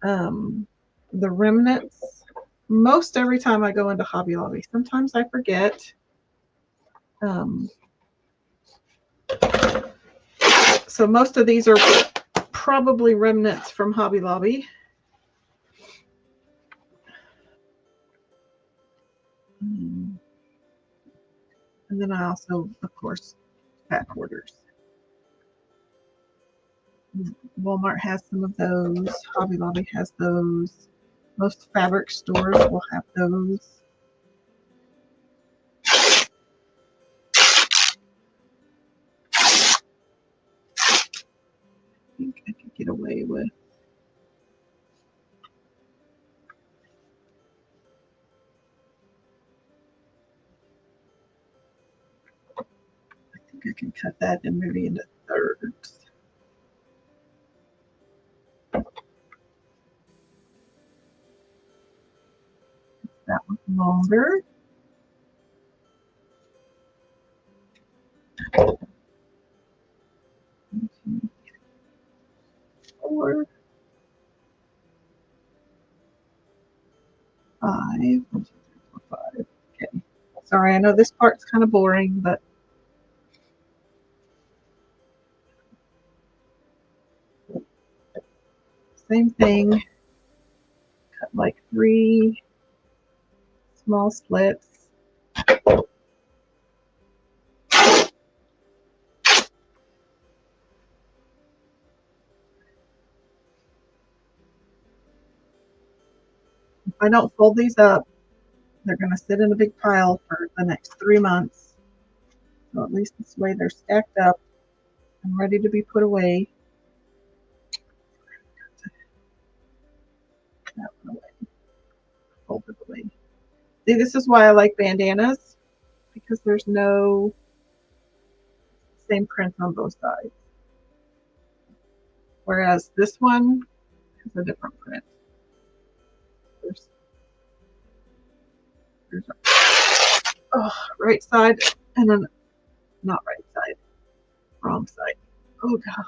the remnants most every time I go into Hobby Lobby. Sometimes I forget. So most of these are probably remnants from Hobby Lobby. And then I also, of course, fat quarters. Walmart has some of those. Hobby Lobby has those. Most fabric stores will have those. I think I could get away with. I think I can cut that in maybe into thirds. That one longer. 1, 2, 4, 5. 1, 2, 3, 4, 5. Okay. Sorry, I know this part's kind of boring, but same thing. Cut like 3 small splits. If I don't fold these up, they're going to sit in a big pile for the next 3 months. So at least this way they're stacked up and ready to be put away. That one away. Fold it away. See, this is why I like bandanas, because there's no same print on both sides. Whereas this one has a different print. There's right side and then not right side, wrong side. Oh God.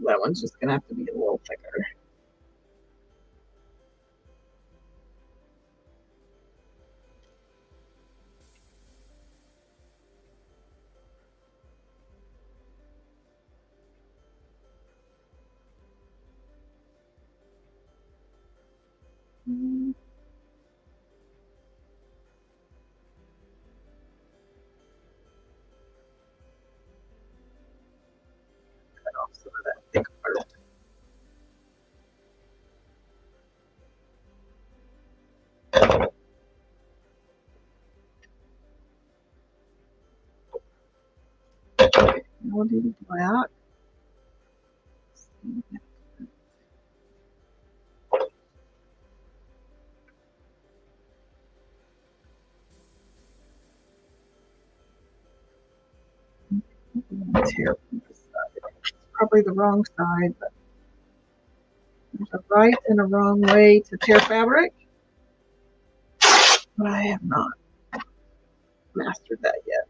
That one's just gonna have to be a little thicker. Cut off some of that thick part. We'll do the black. Tear from this side. It's probably the wrong side, but there's a right and a wrong way to tear fabric, but I have not mastered that yet.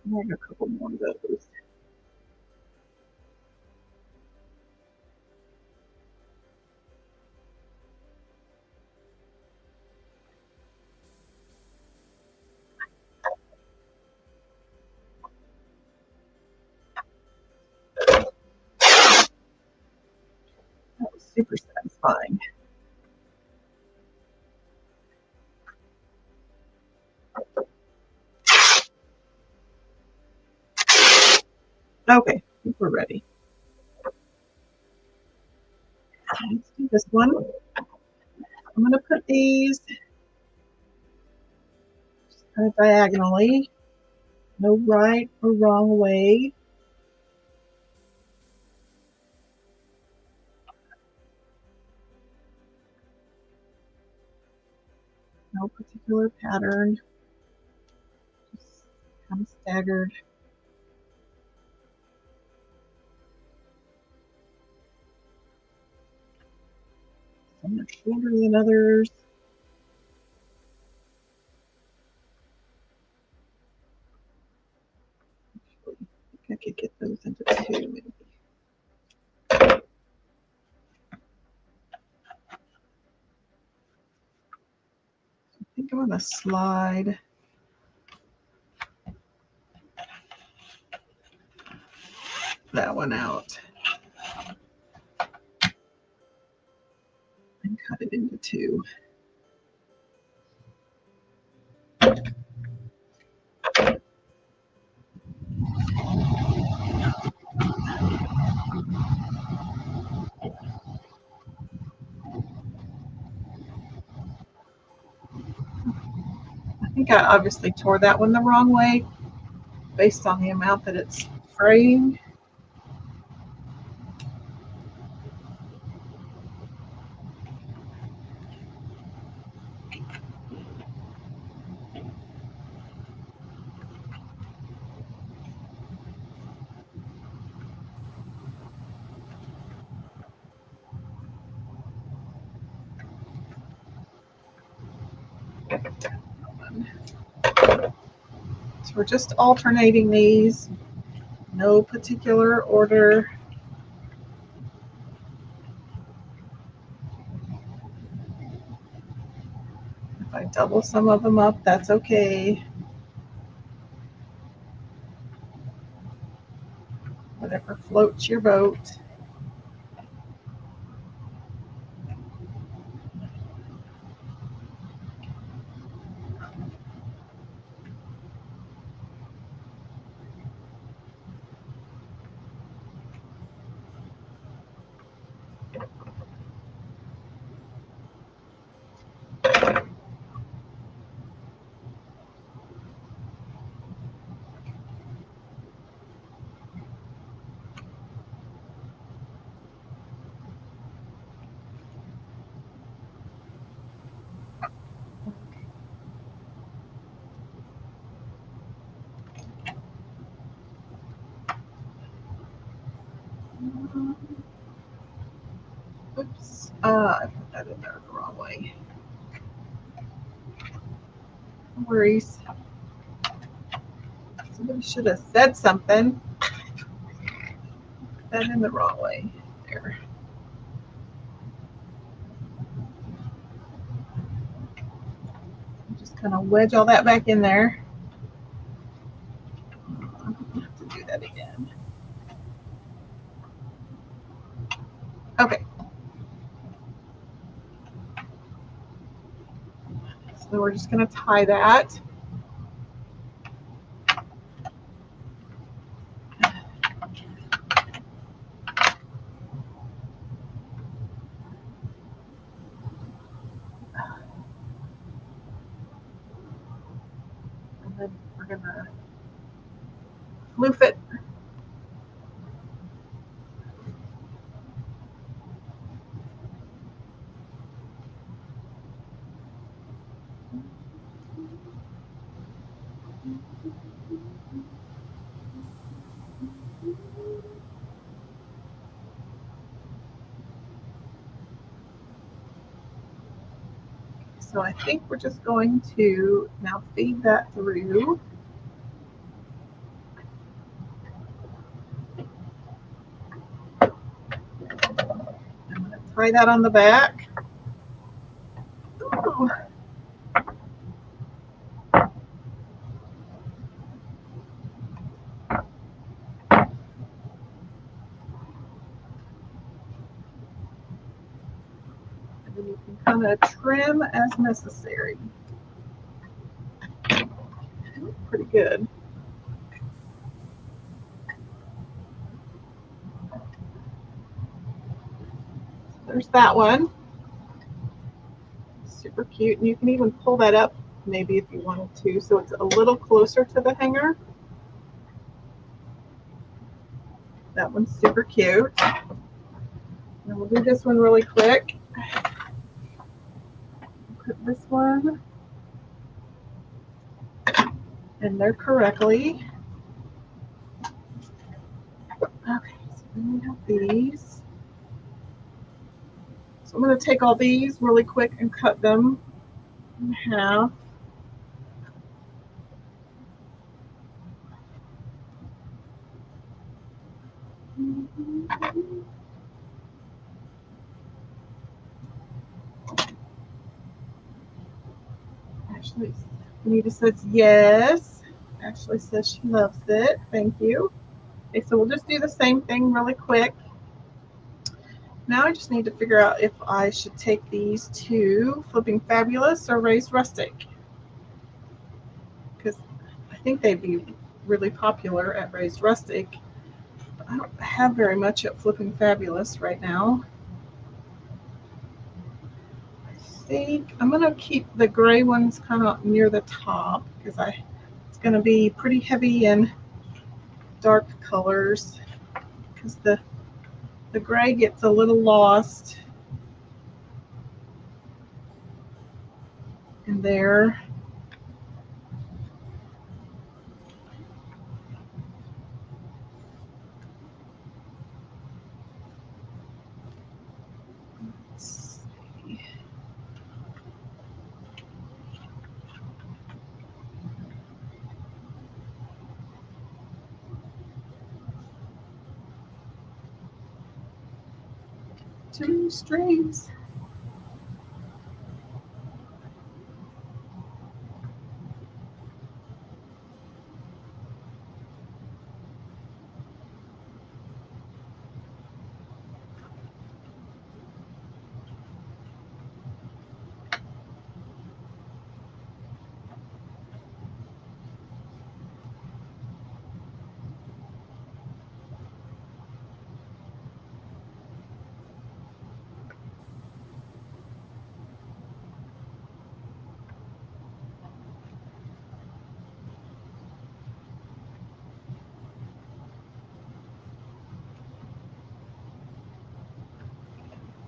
Snag a couple more of those. That was super satisfying. Okay, I think we're ready. Let's do this one. I'm going to put these just kind of diagonally, no right or wrong way. No particular pattern, just kind of staggered. Some are shorter than others. I think I could get those into two maybe. I think I'm going to slide that one out and cut it into two. I think I obviously tore that one the wrong way based on the amount that it's fraying. So we're just alternating these, no particular order. If I double some of them up, that's okay. Whatever floats your boat. Oops. I put that in there the wrong way. No worries. Somebody should have said something. Put that in the wrong way. There. Just kind of wedge all that back in there. I have to do that again. Okay. So we're just going to tie that. And then we're going to loof it. So I think we're just going to now feed that through. I'm going to tie that on the back. Ooh. And then you can kind of trim as necessary. They look pretty good. There's that one. Super cute. And you can even pull that up maybe if you wanted to, so it's a little closer to the hanger. That one's super cute. And we'll do this one really quick. Put this one in there correctly. Okay, so then we have these. So I'm going to take all these really quick and cut them in half. Ashley, Anita says yes. Ashley says she loves it. Thank you. Okay, so we'll just do the same thing really quick. Now I just need to figure out if I should take these to Flipping Fabulous or Raised Rustic, because I think they'd be really popular at Raised Rustic. But I don't have very much at Flipping Fabulous right now. I think I'm going to keep the gray ones kind of near the top because it's going to be pretty heavy in dark colors, because the gray gets a little lost in there. Let's see. Too many strings.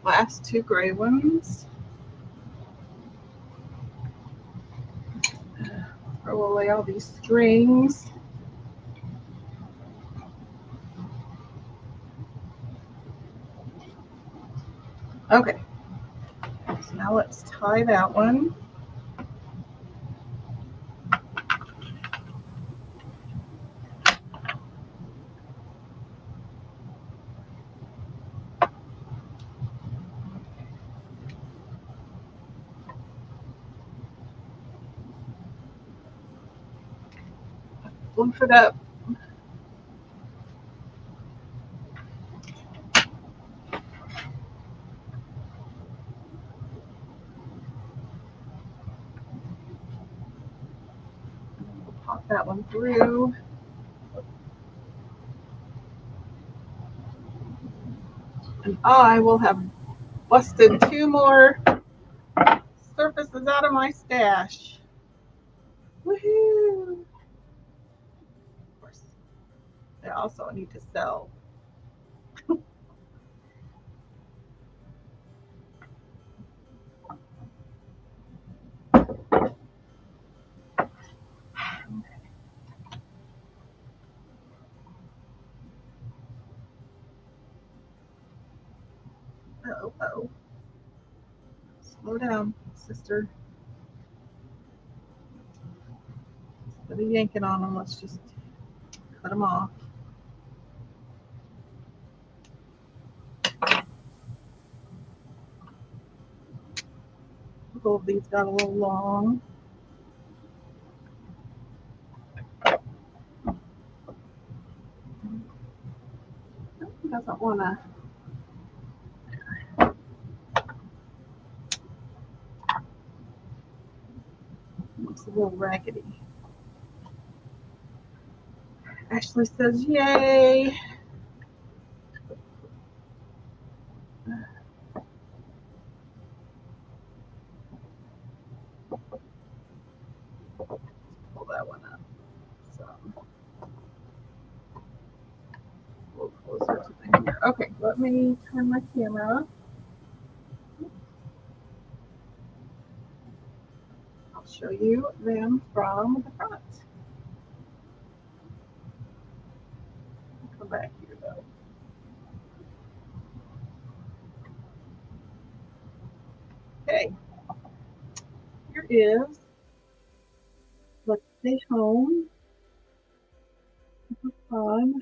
Last two gray ones. Throw away all these strings. Okay, so now let's tie that one. Floof it up. Pop that one through. And I will have busted 2 more surfaces out of my stash. Woohoo! Of course, they also need to sell. Uh-oh. Slow down, sister. Instead of yanking on them, let's just cut them off. Both of these got a little long. Doesn't want to. Looks a little raggedy. Ashley says, yay. Pull that one up. So, a little closer to the here. Okay, let me turn my camera. I'll show you them from the front. Come back here though. Okay, here is Let's Stay Home. Have fun.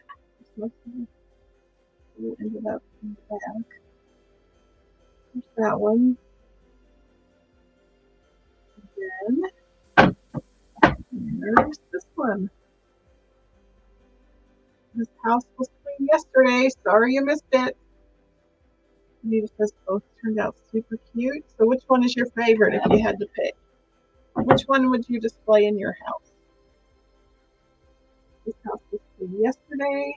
We'll end it up in the back. There's that one. And there's this one. This house was clean yesterday. Sorry you missed it. Nita says both turned out super cute. So which one is your favorite if you had to pick? Which one would you display in your house? This house was clean yesterday.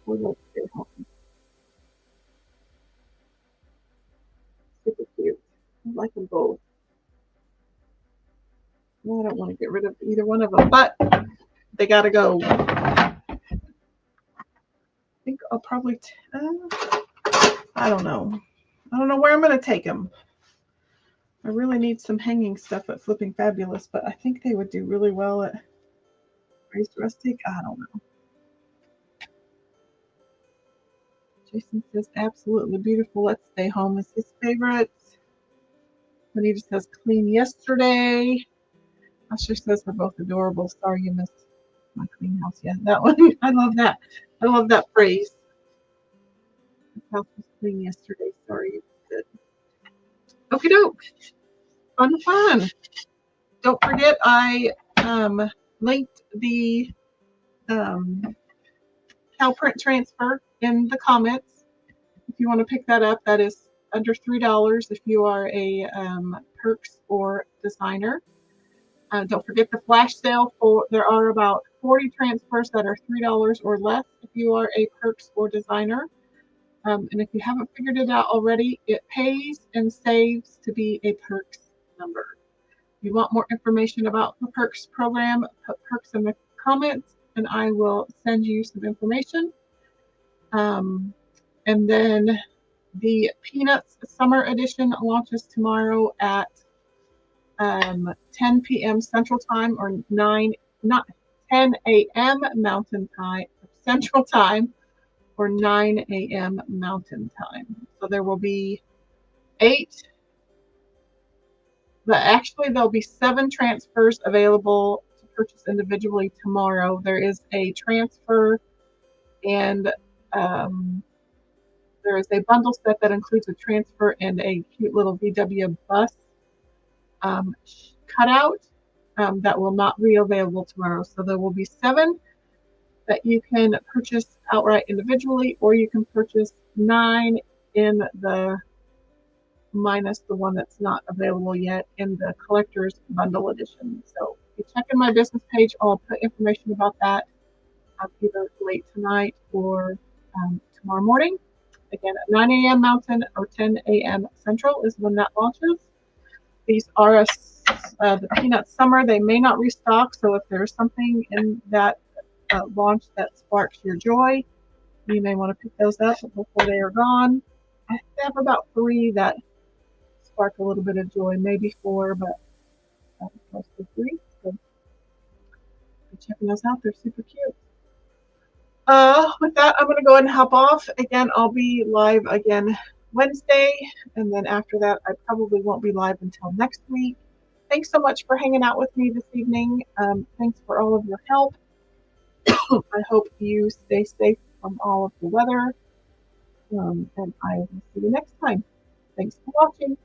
Or Let's Stay Home. Super cute. I like them both. Well, I don't want to get rid of either one of them, but they got to go. I think I'll probably, I don't know. I don't know where I'm going to take them. I really need some hanging stuff at Flipping Fabulous, but I think they would do really well at Raised Rustic. I don't know. Jason says absolutely beautiful. Let's Stay Home is his favorite. Anita says clean yesterday. Usher says they're both adorable. Sorry you missed my clean house. Yeah, that one. I love that. I love that phrase. This house was clean yesterday. Sorry you missed it. Okie doke. Fun. Don't forget I linked the cow print transfer in the comments. If you want to pick that up, that is under $3 if you are a Perks or designer. Don't forget the flash sale. There are about 40 transfers that are $3 or less if you are a Perks or designer. And if you haven't figured it out already, it pays and saves to be a Perks member. If you want more information about the Perks program, put Perks in the comments and I will send you some information. And then the Peanuts Summer Edition launches tomorrow at 10 p.m. Central Time or 10 a.m. Mountain Time, Central Time, or 9 a.m. Mountain Time. So there will be 8, but actually there'll be 7 transfers available to purchase individually tomorrow. There is a transfer, and there is a bundle set that includes a transfer and a cute little VW bus cutout that will not be available tomorrow. So there will be 7 that you can purchase outright individually, or you can purchase 9 in the minus the one that's not available yet in the collector's bundle edition. So if you check in my business page, I'll put information about that either late tonight or tomorrow morning. Again, at 9 a.m. Mountain or 10 a.m. Central is when that launches. These are the Peanut Summer. They may not restock, so if there's something in that launch that sparks your joy, you may want to pick those up before they are gone. I have about 3 that spark a little bit of joy, maybe 4, but mostly 3. So be checking those out. They're super cute. With that, I'm going to go ahead and hop off. Again, I'll be live again Wednesday, and then after that, I probably won't be live until next week. Thanks so much for hanging out with me this evening. Thanks for all of your help. I hope you stay safe from all of the weather, and I will see you next time. Thanks for watching.